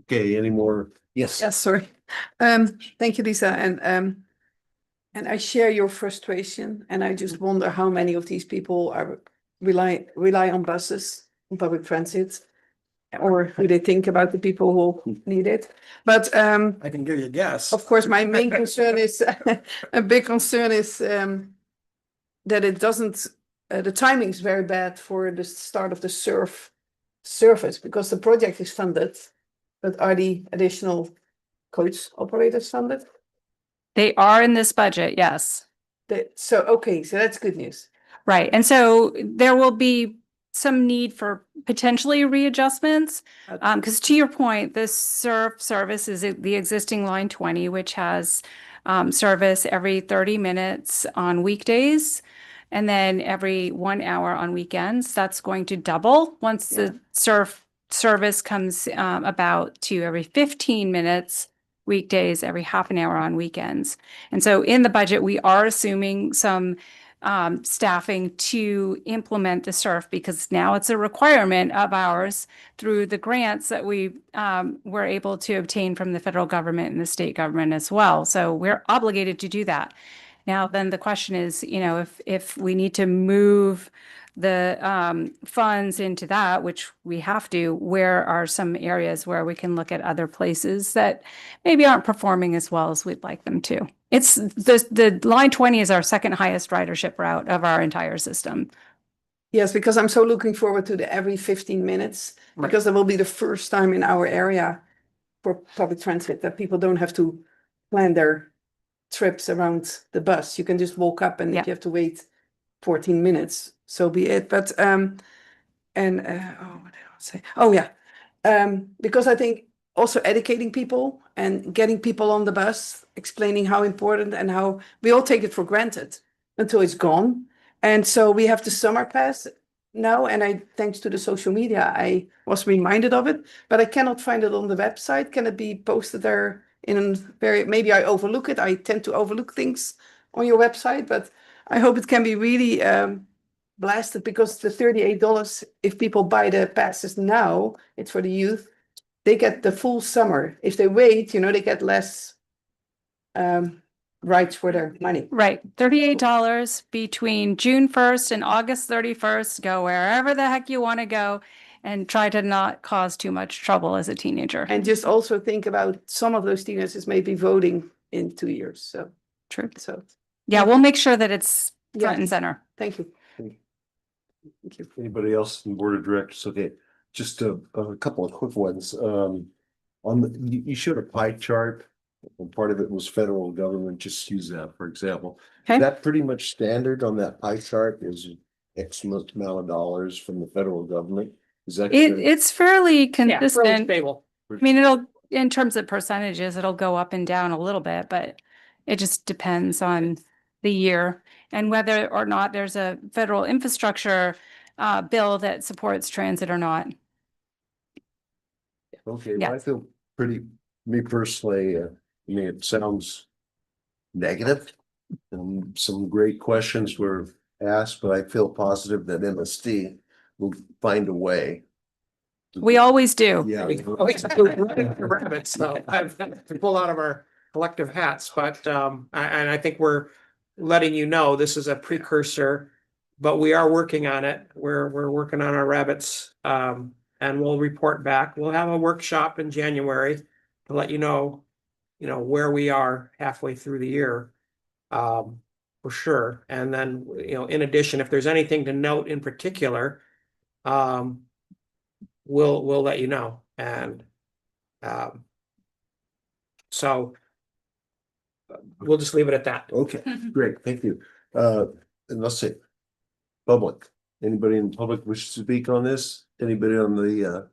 Okay, any more? Yes. Yes, sorry. Thank you, Lisa. And I share your frustration, and I just wonder how many of these people are rely on buses, on public transit, or do they think about the people who need it? But I can give you a guess. of course, my main concern is a big concern is that it doesn't. The timing is very bad for the start of the service because the project is funded, but are the additional coach operators funded? They are in this budget, yes. Okay, so that's good news. Right. And so there will be some need for potentially readjustments. Because to your point, the surf service is the existing line 20, which has service every 30 minutes on weekdays and then every 1 hour on weekends. That's going to double once the surf service comes about to every 15 minutes weekdays, every half an hour on weekends. And so in the budget, we are assuming some staffing to implement the surf because now it's a requirement of ours through the grants that we were able to obtain from the federal government and the state government as well. So we're obligated to do that. Now, then the question is, if we need to move the funds into that, which we have to, where are some areas where we can look at other places that maybe aren't performing as well as we'd like them to? It's the line 20 is our second highest ridership route of our entire system. Yes, because I'm so looking forward to the every 15 minutes, because that will be the first time in our area for public transit that people don't have to plan their trips around the bus. You can just walk up and if you have to wait 14 minutes, so be it. But what did I say? Oh yeah. Because I think also educating people and getting people on the bus, explaining how important and how we all take it for granted until it's gone. And so we have the summer pass now, and thanks to the social media, I was reminded of it, but I cannot find it on the website. Can it be posted there maybe I overlook it. I tend to overlook things on your website, but I hope it can be really blasted, because the $38, if people buy the passes now, it's for the youth, they get the full summer. If they wait, they get less rights for their money. Right. $38 between June 1st and August 31st. Go wherever the heck you want to go and try to not cause too much trouble as a teenager. And just also think about some of those teenagers may be voting in 2 years. So true. So yeah, we'll make sure that it's front and center. Thank you. Thank you. Anybody else in the board of directors? Okay, just a couple of quick ones. You showed a pie chart, and part of it was federal government. Just use that for example. Okay. Is that pretty much standard on that pie chart? Is X amount of dollars from the federal government? Is that It's fairly Yeah, fairly consistent. stable. I mean, in terms of percentages, it'll go up and down a little bit, but it just depends on the year and whether or not there's a federal infrastructure bill that supports transit or not. Okay, Yeah. well, I feel me personally, it sounds negative. And some great questions were asked, but I feel positive that MST will find a way. We always do. Yeah. We always have to run the rabbits, so I've to pull out of our collective hats, but and I think we're letting you know this is a precursor, but we are working on it. We're working on our rabbits, and we'll report back. We'll have a workshop in January to let you know where we are halfway through the year. for sure. And then, in addition, if there's anything to note in particular, we'll let you know. And so we'll just leave it at that. Okay, great, thank you. And let's see, public, anybody in public wish to speak on this? Anybody on the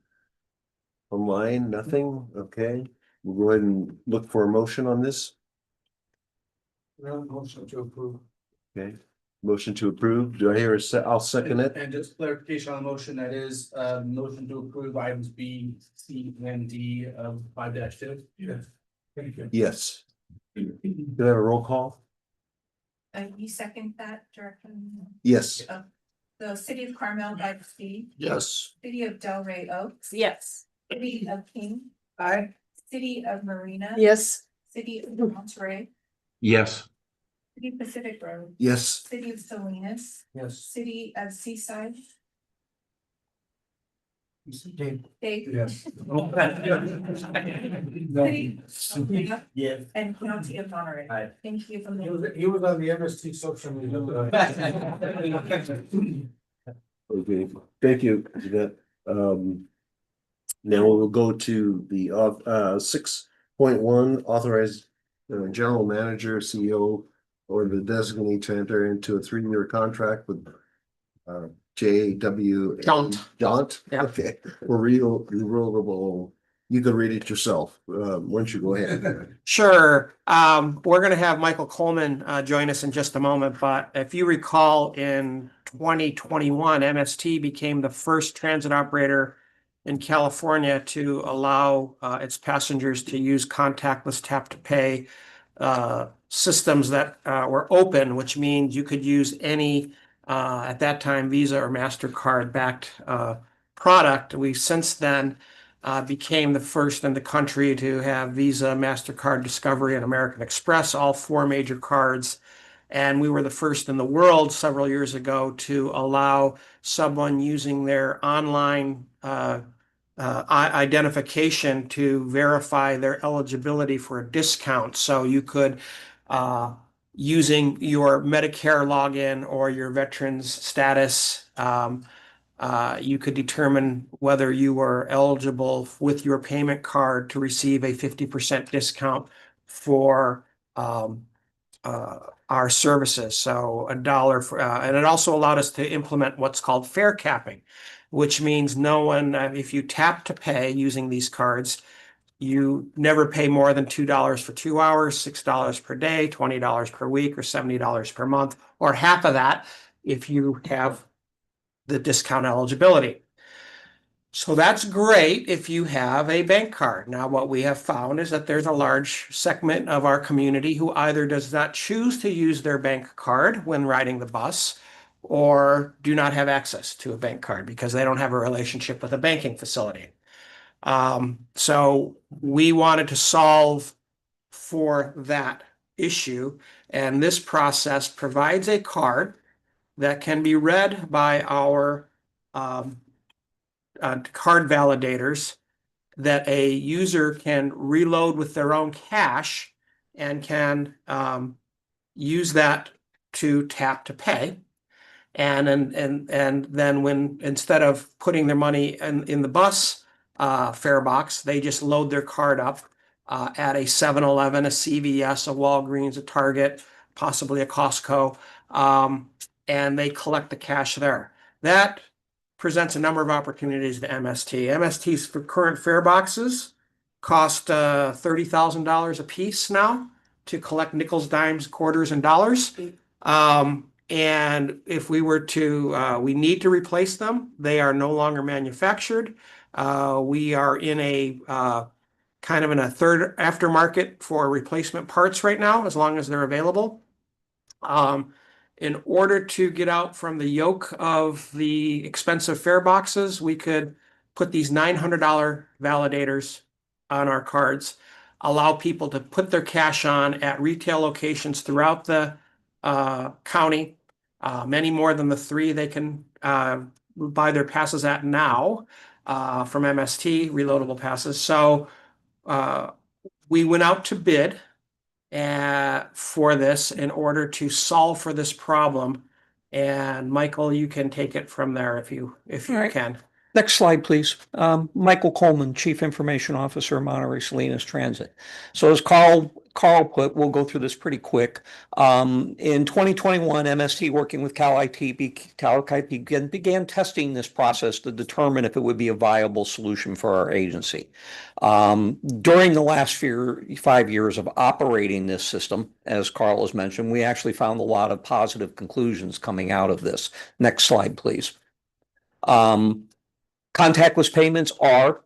online? Nothing? Okay, we'll go ahead and look for a motion on this. Motion to approve. Okay, motion to approve. Do I hear I'll second it. And just clarification on the motion, that is, motion to approve items B, C, and D of 5-2. Yes. Thank you. Yes. Do I have a roll call? You second that, Director? Yes. The city of Carmel by Steve. Yes. City of Delray Oaks. Yes. City of King. Aye. City of Marina. Yes. City of Monterey. Yes. City of Pacific Road. Yes. City of Salinas. Yes. City of Seaside. Dave. Dave. Yes. City of Yes. and County of Monterey. Aye. Thank you for He was on the MST social media. Okay, thank you, Jeanette. Now we'll go to the 6.1, authorize general manager, CEO, or the designee to enter into a 3-year contract with JW. Daunt. Yeah. Okay, for renewable. You can read it yourself. Why don't you go ahead? Sure. We're going to have Michael Coleman join us in just a moment, but if you recall, in 2021, MST became the first transit operator in California to allow its passengers to use contactless tap to pay systems that were open, which means you could use any at that time Visa or MasterCard backed product. We since then became the first in the country to have Visa, MasterCard, Discovery, and American Express, all 4 major cards. And we were the first in the world several years ago to allow someone using their online identification to verify their eligibility for a discount. So you could, using your Medicare login or your veterans status, you could determine whether you were eligible with your payment card to receive a 50% discount for our services. So $1 for, and it also allowed us to implement what's called fare capping, which means no one, if you tap to pay using these cards, you never pay more than $2 for 2 hours, $6 per day, $20 per week, or $70 per month, or half of that if you have the discount eligibility. So that's great if you have a bank card. Now, what we have found is that there's a large segment of our community who either does not choose to use their bank card when riding the bus or do not have access to a bank card because they don't have a relationship with a banking facility. So we wanted to solve for that issue, and this process provides a card that can be read by our card validators that a user can reload with their own cash and can use that to tap to pay. And then when, instead of putting their money in the bus fare box, they just load their card up at a 7-Eleven, a CVS, a Walgreens, a Target, possibly a Costco, and they collect the cash there. That presents a number of opportunities to MST. MST's for current fare boxes cost $30,000 a piece now to collect nickels, dimes, quarters, and dollars. And if we were to, we need to replace them. They are no longer manufactured. We are in a kind of in a third aftermarket for replacement parts right now, as long as they're available. In order to get out from the yoke of the expensive fare boxes, we could put these $900 validators on our cards, allow people to put their cash on at retail locations throughout the county, many more than the 3 they can buy their passes at now from MST, reloadable passes. So we went out to bid for this in order to solve for this problem. And Michael, you can take it from there if you All right. can. Next slide, please. Michael Coleman, Chief Information Officer, Monterey Salinas Transit. So as Carl put, we'll go through this pretty quick. In 2021, MST working with Cal IT began testing this process to determine if it would be a viable solution for our agency. During the last 5 years of operating this system, as Carl has mentioned, we actually found a lot of positive conclusions coming out of this. Next slide, please. Contactless payments are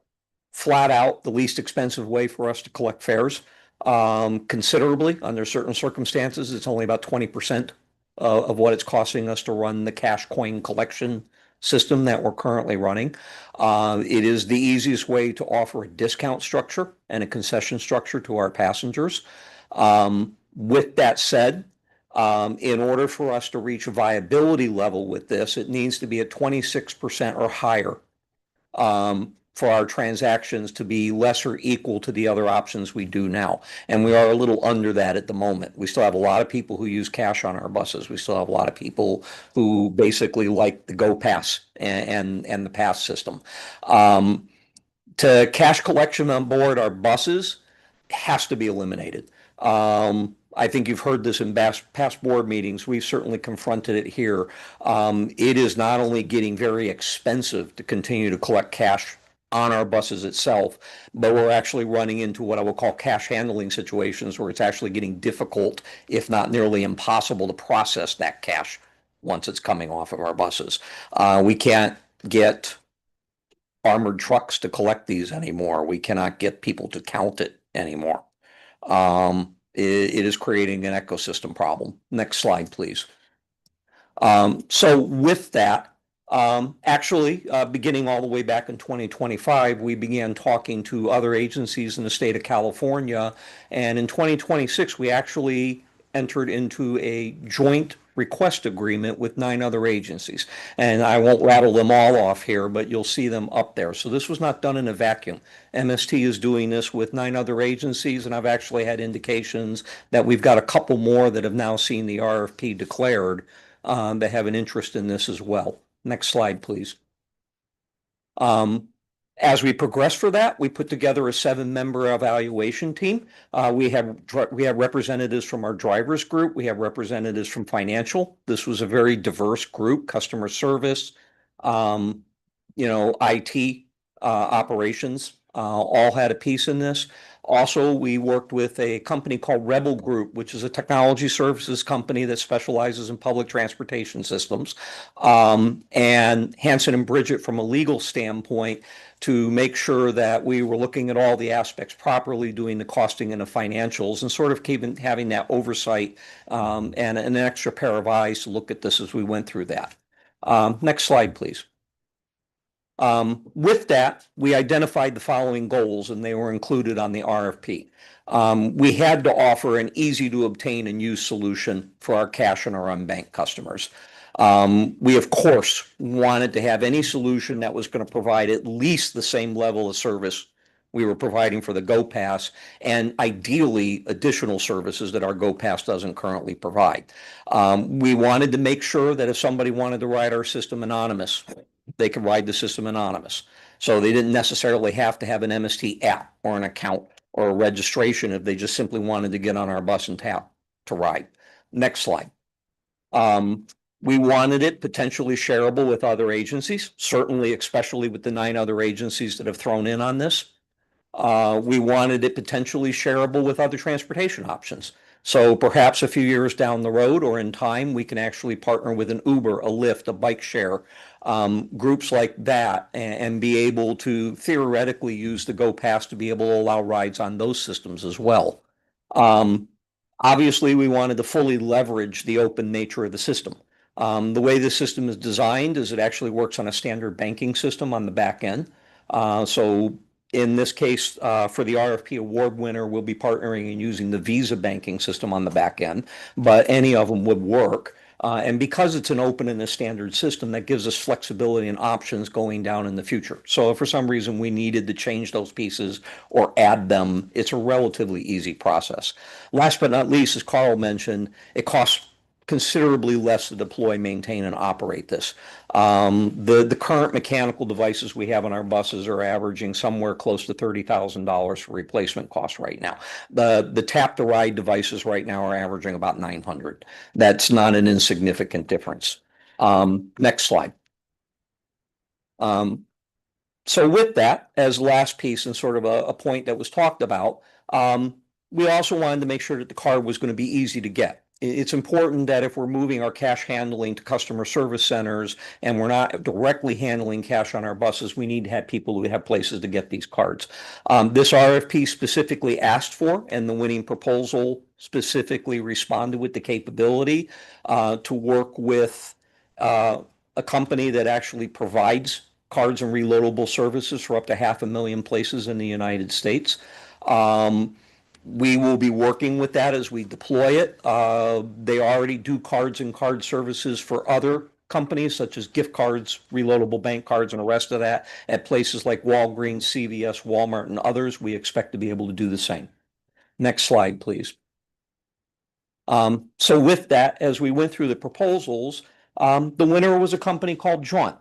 flat out the least expensive way for us to collect fares. Considerably, under certain circumstances, it's only about 20% of what it's costing us to run the cash coin collection system that we're currently running. It is the easiest way to offer a discount structure and a concession structure to our passengers. With that said, in order for us to reach a viability level with this, it needs to be at 26% or higher for our transactions to be less or equal to the other options we do now. And we are a little under that at the moment. We still have a lot of people who use cash on our buses. We still have a lot of people who basically like the Go Pass and the pass system. To cash collection on board our buses has to be eliminated. I think you've heard this in past board meetings. We've certainly confronted it here. It is not only getting very expensive to continue to collect cash on our buses itself, but we're actually running into what I will call cash handling situations where it's actually getting difficult, if not nearly impossible, to process that cash once it's coming off of our buses. We can't get armored trucks to collect these anymore. We cannot get people to count it anymore. It is creating an ecosystem problem. Next slide, please. So with that, actually, beginning all the way back in 2025, we began talking to other agencies in the state of California. And in 2026, we actually entered into a joint request agreement with 9 other agencies. And I won't rattle them all off here, but you'll see them up there. So this was not done in a vacuum. MST is doing this with 9 other agencies, and I've actually had indications that we've got a couple more that have now seen the RFP declared that have an interest in this as well. Next slide, please. As we progress for that, we put together a 7-member evaluation team. We have representatives from our drivers group. We have representatives from financial. This was a very diverse group, customer service, IT, operations, all had a piece in this. Also, we worked with a company called Rebel Group, which is a technology services company that specializes in public transportation systems, and Hanson and Bridget from a legal standpoint to make sure that we were looking at all the aspects properly, doing the costing and the financials, and sort of having that oversight and an extra pair of eyes to look at this as we went through that. Next slide, please. With that, we identified the following goals, and they were included on the RFP. We had to offer an easy to obtain and use solution for our cash and our unbanked customers. We, of course, wanted to have any solution that was going to provide at least the same level of service we were providing for the Go Pass, and ideally additional services that our Go Pass doesn't currently provide. We wanted to make sure that if somebody wanted to ride our system anonymous, they could ride the system anonymous. So they didn't necessarily have to have an MST app or an account or a registration if they just simply wanted to get on our bus and tap to ride. Next slide. We wanted it potentially shareable with other agencies, certainly, especially with the 9 other agencies that have thrown in on this. We wanted it potentially shareable with other transportation options. So perhaps a few years down the road or in time, we can actually partner with an Uber, a Lyft, a bike share, groups like that, and be able to theoretically use the Go Pass to be able to allow rides on those systems as well. Obviously, we wanted to fully leverage the open nature of the system. The way the system is designed is it actually works on a standard banking system on the back end. So in this case, for the RFP award winner, we'll be partnering and using the Visa banking system on the back end, but any of them would work. And because it's an open and a standard system, that gives us flexibility and options going down in the future. So if for some reason we needed to change those pieces or add them, it's a relatively easy process. Last but not least, as Carl mentioned, it costs considerably less to deploy, maintain, and operate this. The current mechanical devices we have on our buses are averaging somewhere close to $30,000 for replacement costs right now. The tap to ride devices right now are averaging about 900. That's not an insignificant difference. Next slide. So with that, as last piece and sort of a point that was talked about, we also wanted to make sure that the card was going to be easy to get. It's important that if we're moving our cash handling to customer service centers and we're not directly handling cash on our buses, we need to have people who have places to get these cards. This RFP specifically asked for, and the winning proposal specifically responded with the capability to work with a company that actually provides cards and reloadable services for up to 500,000 places in the United States. We will be working with that as we deploy it. They already do cards and card services for other companies such as gift cards, reloadable bank cards, and the rest of that at places like Walgreens, CVS, Walmart, and others. We expect to be able to do the same. Next slide, please. So with that, as we went through the proposals, the winner was a company called Jaunt.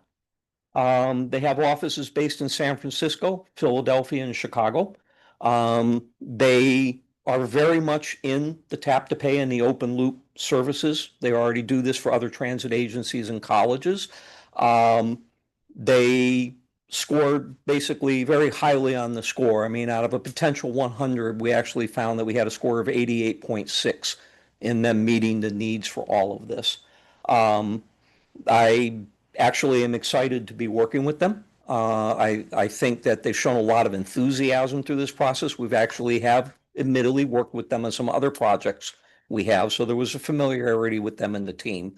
They have offices based in San Francisco, Philadelphia, and Chicago. They are very much in the tap to pay and the open loop services. They already do this for other transit agencies and colleges. They scored basically very highly on the score. I mean, out of a potential 100, we actually found that we had a score of 88.6 in them meeting the needs for all of this. I actually am excited to be working with them. I think that they've shown a lot of enthusiasm through this process. We've actually admittedly worked with them on some other projects we have, so there was a familiarity with them and the team.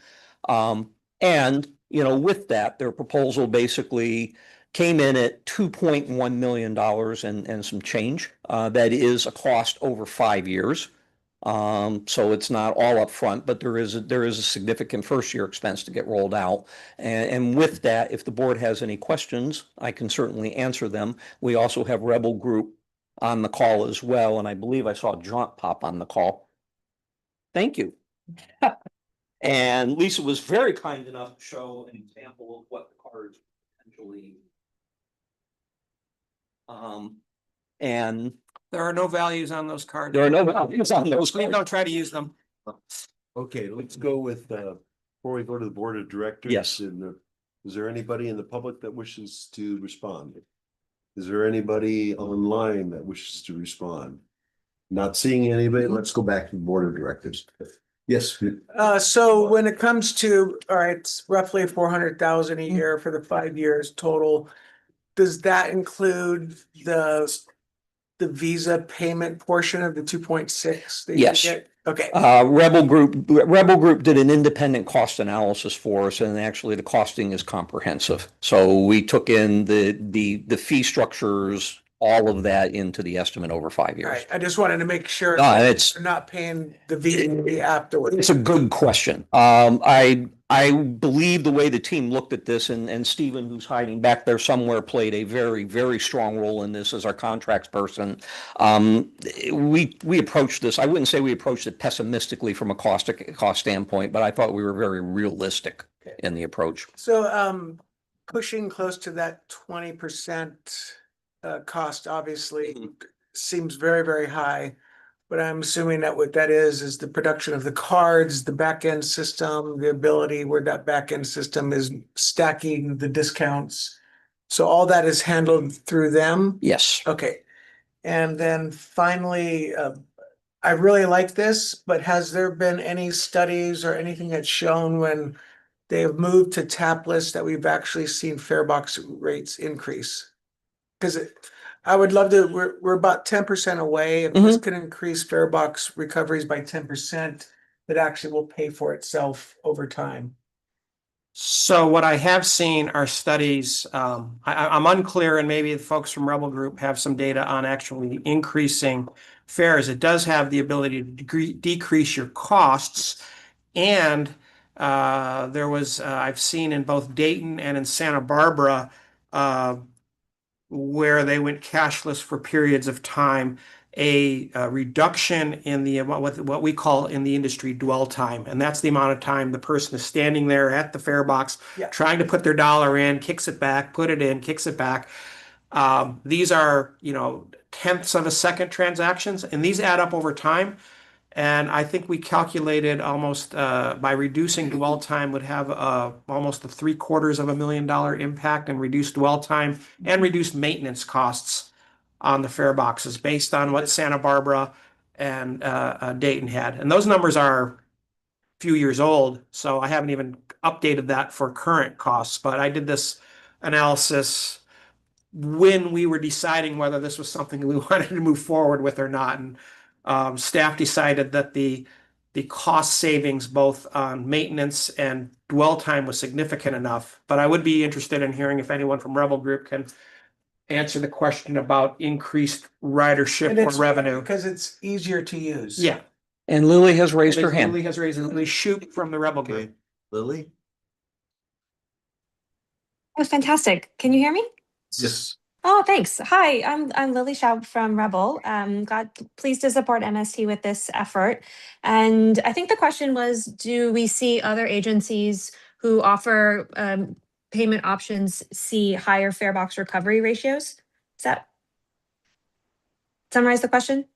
And, you know, with that, their proposal basically came in at $2.1 million and some change. That is a cost over 5 years. So it's not all up front, but there is a significant first year expense to get rolled out. And with that, if the board has any questions, I can certainly answer them. We also have Rebel Group on the call as well, and I believe I saw Jaunt pop on the call. Thank you. And Lisa was very kind enough to show an example of what the cards potentially. And There are no values on those cards. there are no values on those Please cards. don't try to use them. Okay, let's go with, before we go to the board of directors. Yes. Is there anybody in the public that wishes to respond? Is there anybody online that wishes to respond? Not seeing anybody, let's go back to the board of directors. Yes. So when it comes to, all right, it's roughly 400,000 a year for the 5 years total. Does that include the Visa payment portion of the 2.6? Yes. Okay. Rebel Group did an independent cost analysis for us, and actually the costing is comprehensive. So we took in the fee structures, all of that into the estimate over 5 All years. right, I just wanted to make sure No, that it's- they're not paying the Visa afterwards. It's a good question. I believe the way the team looked at this, and Stephen, who's hiding back there somewhere, played a very, very strong role in this as our contracts person. We approached this, I wouldn't say we approached it pessimistically from a cost standpoint, but I thought we were very realistic in the approach. So, pushing close to that 20% cost obviously seems very, very high. But I'm assuming that what that is the production of the cards, the back end system, the ability where that back end system is stacking the discounts. So all that is handled through them? Yes. Okay. And then finally, I really like this, but has there been any studies or anything that's shown when they have moved to tapless that we've actually seen fare box rates increase? Because I would love to, we're about 10% away. If this could increase fare box recoveries by 10%, that actually will pay for itself over time. So what I have seen are studies, I'm unclear, and maybe the folks from Rebel Group have some data on actually increasing fares. It does have the ability to decrease your costs, and There was, I've seen in both Dayton and in Santa Barbara, where they went cashless for periods of time, a reduction in the what we call in the industry dwell time. And that's the amount of time the person is standing there at the fare box, trying to put their dollar in, kicks it back, put it in, kicks it back. These are, tenths of a second transactions, and these add up over time. And I think we calculated almost by reducing dwell time would have almost a $750,000 impact in reduced dwell time and reduced maintenance costs on the fare boxes based on what Santa Barbara and Dayton had. And those numbers are a few years old, so I haven't even updated that for current costs. But I did this analysis when we were deciding whether this was something we wanted to move forward with or not. And staff decided that the cost savings both on maintenance and dwell time was significant enough. But I would be interested in hearing if anyone from Rebel Group can answer the question about increased ridership or revenue. Because it's easier to use. Yeah. And Lily has raised her hand. Lily has raised, Lily Shoup from the Rebel Group. Lily? Oh, fantastic. Can you hear me? Yes. Oh, thanks. Hi, I'm Lily Schaub from Rebel. Pleased to support MST with this effort. And I think the question was, do we see other agencies who offer payment options see higher fare box recovery ratios? Does that summarize the question?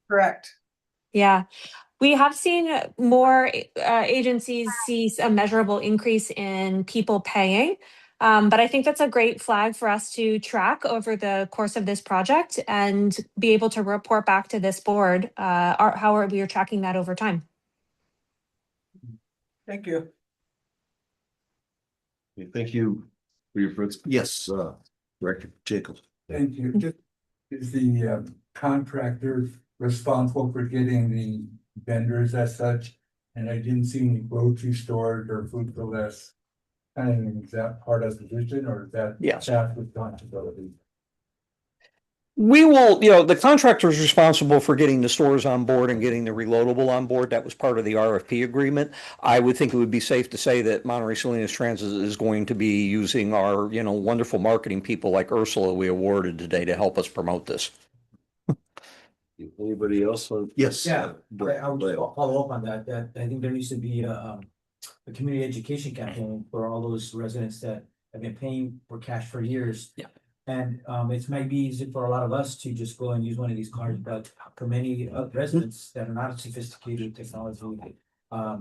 Correct. Yeah. We have seen more agencies see a measurable increase in people paying. But I think that's a great flag for us to track over the course of this project and be able to report back to this board how we are tracking that over time. Thank you. Thank you for your friends. Yes, Director Jacob. Thank you. Is the contractor responsible for getting the vendors as such? And I didn't see any grocery stores or food for less. Is that part of the vision, or is that staff responsibility? We will, the contractor is responsible for getting the stores on board and getting the reloadable on board. That was part of the RFP agreement. I would think it would be safe to say that Monterey Salinas Transit is going to be using our, wonderful marketing people like Ursula we awarded today to help us promote this. Anybody else? Yes. Yeah, I would follow up on that. I think there needs to be a community education campaign for all those residents that have been paying for cash for years. Yeah. And it might be easy for a lot of us to just go and use one of these cards, but for many residents that are not sophisticated with technology,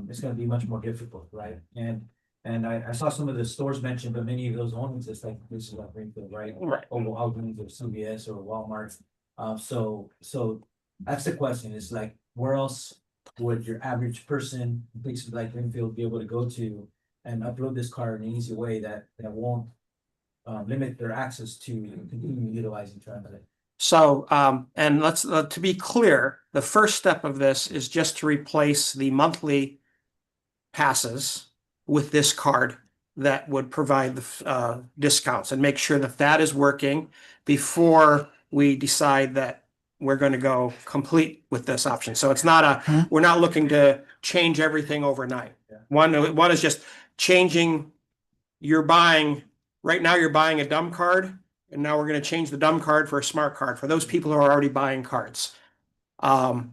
it's going to be much more difficult, right? And I saw some of the stores mentioned, but many of those owners, it's like places like Greenfield, right? Right. Oval Housing or CVS or Walmart. So that's the question. Is like, where else would your average person, places like Greenfield, be able to go to and upload this card in an easy way that won't limit their access to continue utilizing transit? So, and let's, to be clear, the first step of this is just to replace the monthly passes with this card that would provide the discounts and make sure that that is working before we decide that we're going to go complete with this option. So it's not we're not looking to change everything overnight. One is just changing, right now you're buying a dumb card, and now we're going to change the dumb card for a smart card for those people who are already buying cards. There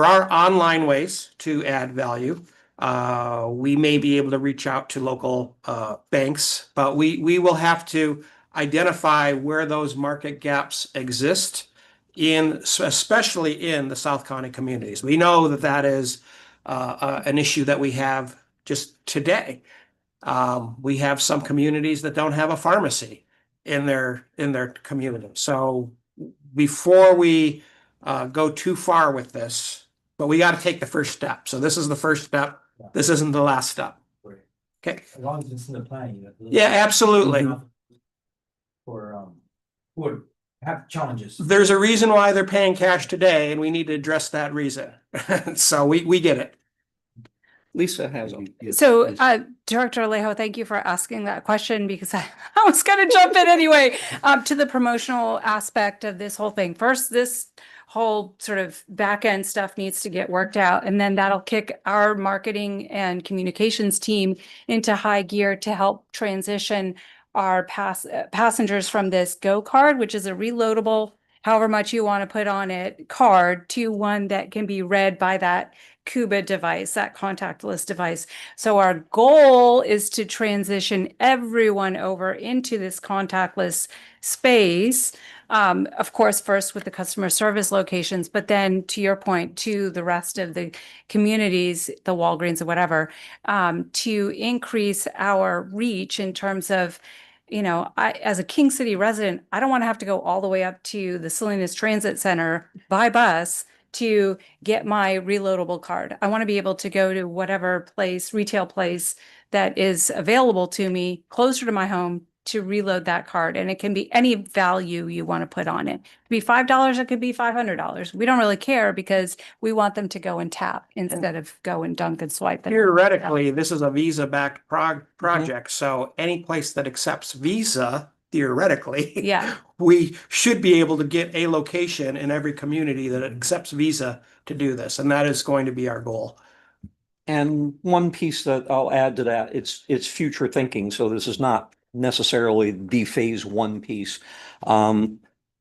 are online ways to add value. We may be able to reach out to local banks, but we will have to identify where those market gaps exist, especially in the South County communities. We know that is an issue that we have just today. We have some communities that don't have a pharmacy in their community. So before we go too far with this, but we got to take the first step. So this is the first step. This isn't the last step. Okay. As long as it's in the plan. Yeah, absolutely. For who would have challenges. There's a reason why they're paying cash today, and we need to address that reason. So we get it. Lisa has it. So, Director Alejo, thank you for asking that question, because I was going to jump in anyway to the promotional aspect of this whole thing. First, this whole sort of back end stuff needs to get worked out. And then that'll kick our marketing and communications team into high gear to help transition our passengers from this Go card, which is a reloadable, however much you want to put on it, card, to one that can be read by that Cuba device, that contactless device. So our goal is to transition everyone over into this contactless space. Of course, first with the customer service locations, but then to your point, to the rest of the communities, the Walgreens or whatever, to increase our reach in terms of, you know, as a King City resident, I don't want to have to go all the way up to the Salinas Transit Center by bus to get my reloadable card. I want to be able to go to whatever place, retail place that is available to me closer to my home to reload that card. And it can be any value you want to put on it. It could be $5, it could be $500. We don't really care because we want them to go and tap instead of go and dunk and swipe. Theoretically, this is a Visa-backed project, so any place that accepts Visa, theoretically, Yeah. we should be able to get a location in every community that accepts Visa to do this, and that is going to be our goal. And one piece that I'll add to that, it's future thinking, so this is not necessarily the phase one piece.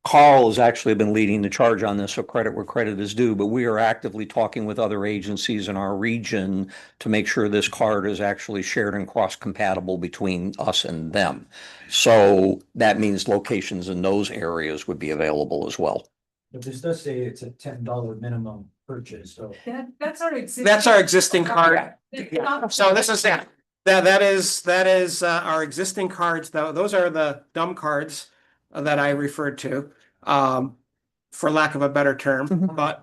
Carl has actually been leading the charge on this, so credit where credit is due, but we are actively talking with other agencies in our region to make sure this card is actually shared and cross-compatible between us and them. So that means locations in those areas would be available as well. But this does say it's a $10 minimum purchase, so. That's our existing. That's our existing card. Yeah. So this is that. That is our existing cards. Those are the dumb cards that I referred to, for lack of a better term. But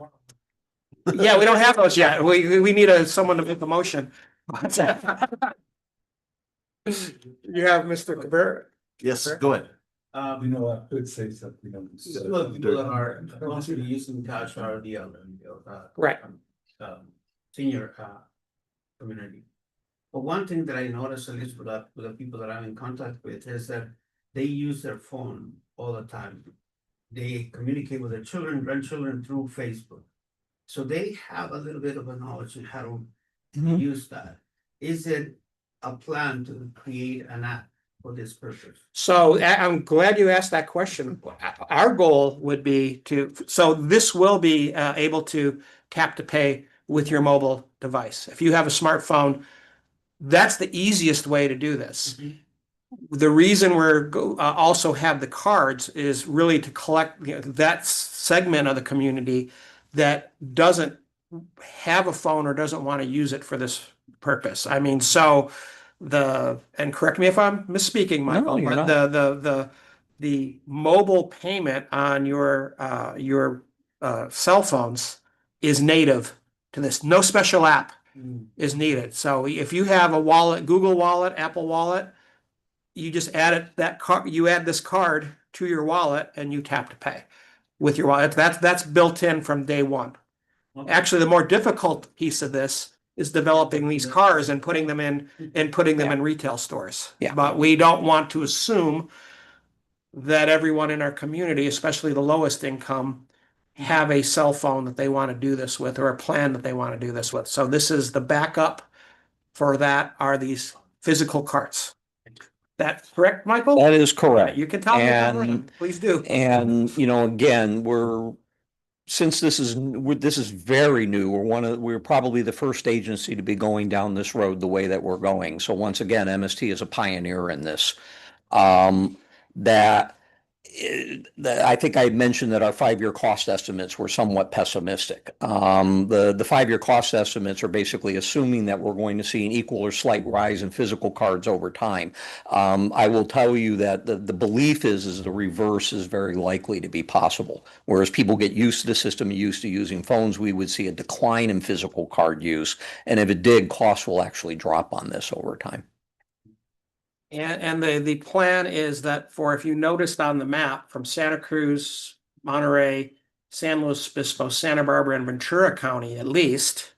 yeah, we don't have those yet. We need someone to make a motion. You have Mr. Cabrera. Yes, go ahead. You know, I could say something. Some of the people that are constantly using cash are the Right. Senior community. But one thing that I noticed, at least with the people that I'm in contact with, is that they use their phone all the time. They communicate with their children, grandchildren through Facebook. So they have a little bit of a knowledge on how to use that. Is it a plan to create an app for this purpose? So I'm glad you asked that question. Our goal would be so this will be able to tap to pay with your mobile device. If you have a smartphone, that's the easiest way to do this. The reason we're also have the cards is really to collect that segment of the community that doesn't have a phone or doesn't want to use it for this purpose. I mean, so and correct me if I'm misspeaking, Michael, you're but the mobile payment on your cell phones is native to this. No special app is needed. So if you have a wallet, Google Wallet, Apple Wallet, you just add you add this card to your wallet and you tap to pay with your wallet. That's built in from day one. Okay. Actually, the more difficult piece of this is developing these cards and putting them in retail stores. Yeah. But we don't want to assume that everyone in our community, especially the lowest income, have a cell phone that they want to do this with or a plan that they want to do this with. So this is the backup for that are these physical cards. That correct, Michael? That is correct. You can tell me. Please do. And, you know, again, since this is very new, we're probably the first agency to be going down this road the way that we're going. So once again, MST is a pioneer in this. I think I mentioned that our 5-year cost estimates were somewhat pessimistic. The 5-year cost estimates are basically assuming that we're going to see an equal or slight rise in physical cards over time. I will tell you that the belief is the reverse is very likely to be possible. Whereas people get used to the system, used to using phones, we would see a decline in physical card use. And if it did, costs will actually drop on this over time. And the plan is that if you noticed on the map from Santa Cruz, Monterey, San Luis Obispo, Santa Barbara, and Ventura County, at least,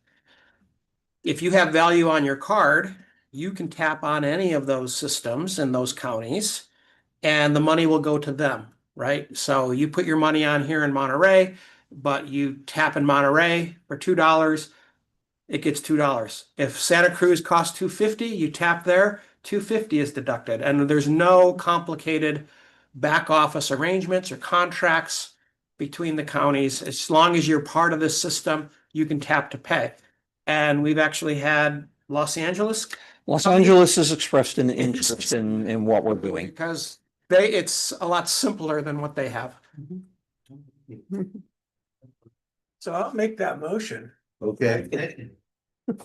if you have value on your card, you can tap on any of those systems in those counties and the money will go to them, right? So you put your money on here in Monterey, but you tap in Monterey for $2, it gets $2. If Santa Cruz costs $2.50, you tap there, $2.50 is deducted. And there's no complicated back office arrangements or contracts between the counties. As long as you're part of this system, you can tap to pay. And we've actually had Los Angeles has expressed an interest in what we're doing. because it's a lot simpler than what they have. So I'll make that motion. Okay.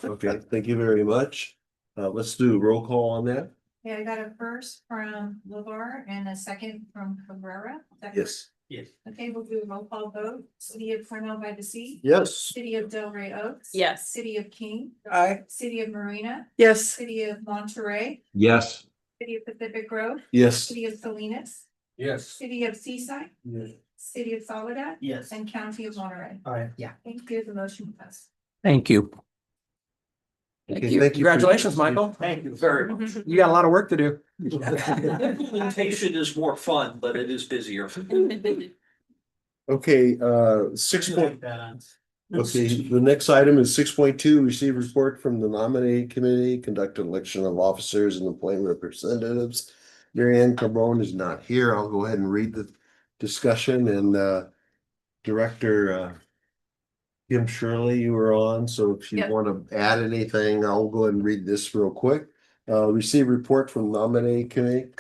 Okay, thank you very much. Let's do a roll call on that. Yeah, I got a first from LeVar and a second from Cabrera. Is that Yes. Yes. Okay, we'll do a roll call vote. City of Cornell by the Sea. Yes. City of Delray Oaks. Yes. City of King. Aye. City of Marina. Yes. City of Monterey. Yes. City of Pacific Grove. Yes. City of Salinas. Yes. City of Seaside. Yes. City of Soledad. Yes. And County of Monterey. All right, yeah. Thank you. The motion passed. Thank you. Okay, you. thank you. Congratulations, Michael. Thank you very much. You got a lot of work to do. Implementation is more fun, but it is busier. Okay, okay, the next item is 6.2. Receive report from the nominating committee, conduct an election of officers and appoint representatives. Mary Ann Carbone is not here. I'll go ahead and read the discussion and Director Kim Shirley, you were on, so if you Yep. want to add anything, I'll go ahead and read this real quick. Receive report from nominating committee,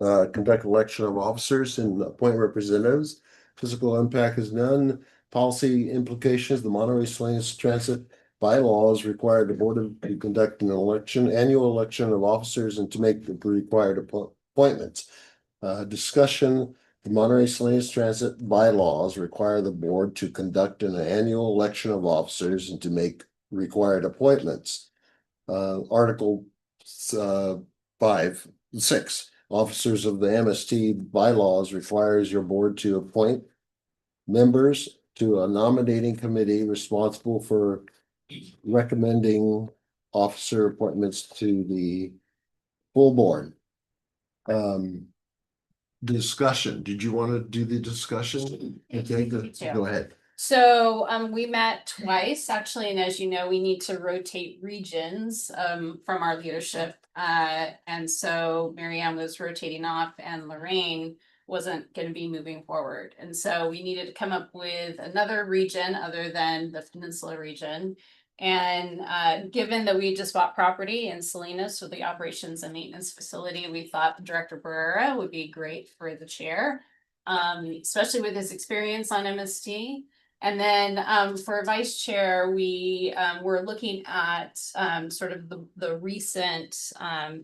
conduct election of officers and appoint representatives. Physical impact is none. Policy implications, the Monterey Salinas Transit bylaws require the board to conduct an annual election of officers and to make the required appointments. Discussion, the Monterey Salinas Transit bylaws require the board to conduct an annual election of officers and to make required appointments. Article 6, officers of the MST bylaws requires your board to appoint members to a nominating committee responsible for recommending officer appointments to the full board. Discussion, did you want to do the discussion? Okay, go ahead. So we met twice actually, and as you know, we need to rotate regions from our leadership. And so Mary Ann was rotating off and Lorraine wasn't going to be moving forward. And so we needed to come up with another region other than the Peninsula region. And given that we just bought property in Salinas with the operations and maintenance facility, we thought Director Barrera would be great for the chair, especially with his experience on MST. And then for vice chair, we were looking at sort of the recent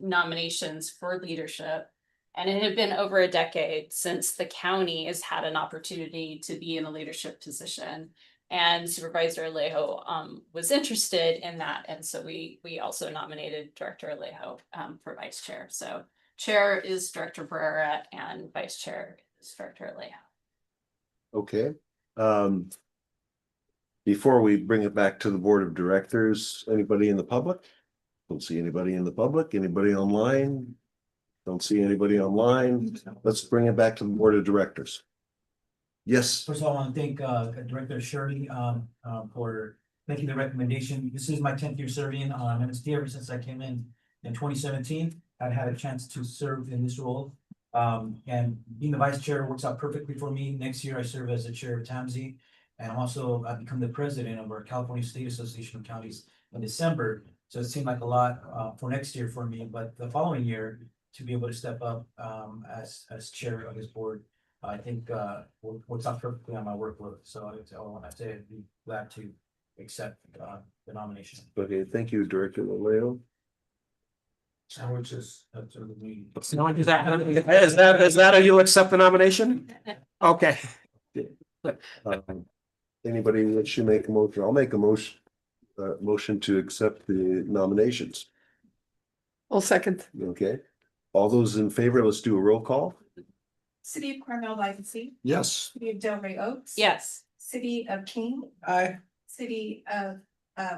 nominations for leadership. And it had been over a decade since the county has had an opportunity to be in a leadership position. And Supervisor Alejo was interested in that. And so we also nominated Director Alejo for vice chair. So chair is Director Barrera and vice chair is Director Alejo. Okay. Before we bring it back to the board of directors, anybody in the public? Don't see anybody in the public. Anybody online? Don't see anybody online. Let's bring it back to the board of directors. Yes. First of all, I want to thank Director Shirley for making the recommendation. This is my 10th year serving on MST ever since I came in 2017. I've had a chance to serve in this role. And being the vice chair works out perfectly for me. Next year, I serve as the chair of TAMSI. And I've become the president of our California State Association of Counties in December. So it seemed like a lot for next year for me, but the following year to be able to step up as chair of this board, I think works out perfectly on my workload. So I say I'd be glad to accept the nomination. Okay, thank you, Director Alejo. Sandwiches. That's the meeting. Is that how you accept the nomination? Okay. Anybody that should make a motion? I'll make a motion to accept the nominations. I'll second. Okay. All those in favor, let's do a roll call. City of Cornell by the Sea. Yes. City of Delray Oaks. Yes. City of King. Aye. City of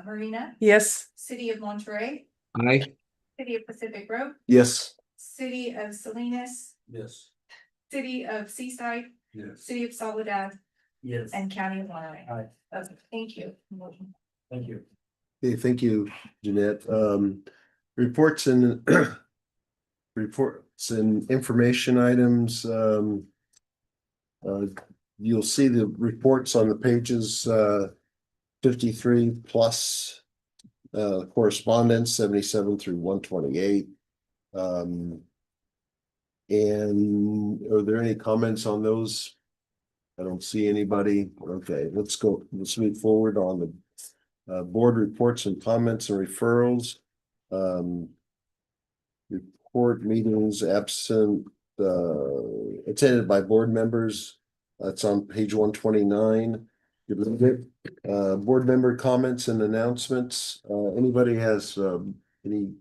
Marina. Yes. City of Monterey. Aye. City of Pacific Grove. Yes. City of Salinas. Yes. City of Seaside. Yes. City of Soledad. Yes. and County of Monterey. Aye. Okay, thank you. Thank you. Okay, thank you, Jeanette. Reports and reports and information items. You'll see the reports on the pages 53 plus correspondence 77 through 128. And are there any comments on those? I don't see anybody. Okay, let's go. Let's move forward on the board reports and comments and referrals. Report meetings absent, attended by board members. That's on page 129. Board member comments and announcements. Anybody has any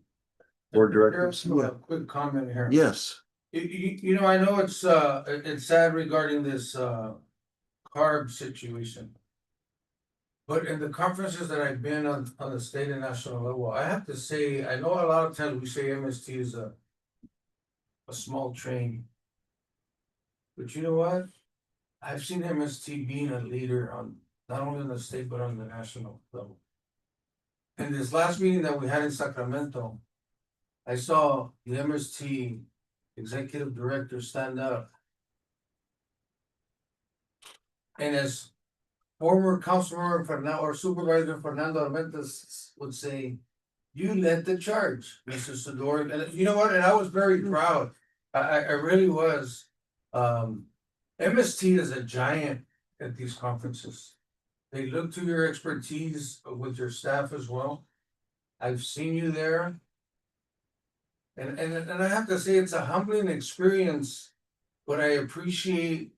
board directors? A quick comment here. Yes. You know, I know it's sad regarding this carb situation. But in the conferences that I've been on the state and national level, I have to say, I know a lot of times we say MST is a small train. But you know what? I've seen MST being a leader on not only on the state but on the national level. And this last meeting that we had in Sacramento, I saw the MST executive director stand up. And as former councilmember Fernando or Supervisor Fernando Armentas would say, you led the charge, Mr. Sador. And you know what? And I was very proud. I really was. MST is a giant at these conferences. They look to your expertise with your staff as well. I've seen you there. And I have to say it's a humbling experience, but I appreciate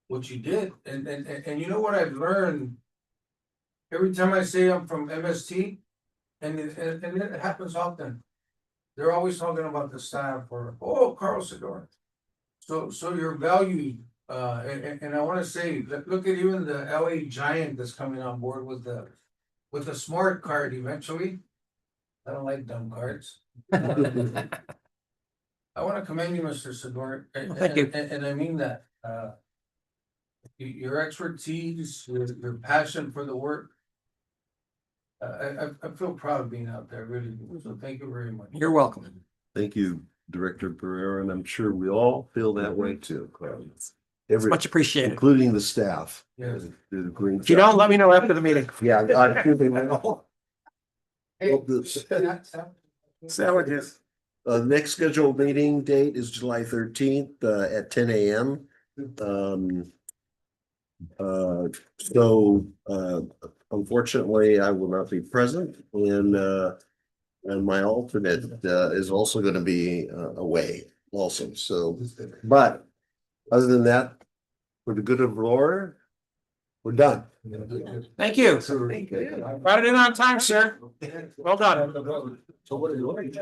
what you did. And you know what I've learned? Every time I say I'm from MST, and it happens often, they're always talking about the staff or, oh, Carl Sador. So you're valued. And I want to say, look at even the LA Giant that's coming on board with the smart card eventually. I don't like dumb cards. I want to commend you, Mr. Sador. Thank you. And I mean that. Your expertise, your passion for the work. I feel proud of being out there, really. So thank you very much. You're welcome. Thank you, Director Pereira, and I'm sure we all feel that way too. Much appreciated. Including the staff. Yes. Do the green If you don't, let me know after the meeting. Yeah, I feel they will. Sandwiches. Next scheduled meeting date is July 13th at 10 a.m. Unfortunately, I will not be present, and my alternate is also going to be away also. So, but other than that, for the good of Laura, we're done. Thank you. Brought it in on time, sir. Well done. So what are you doing?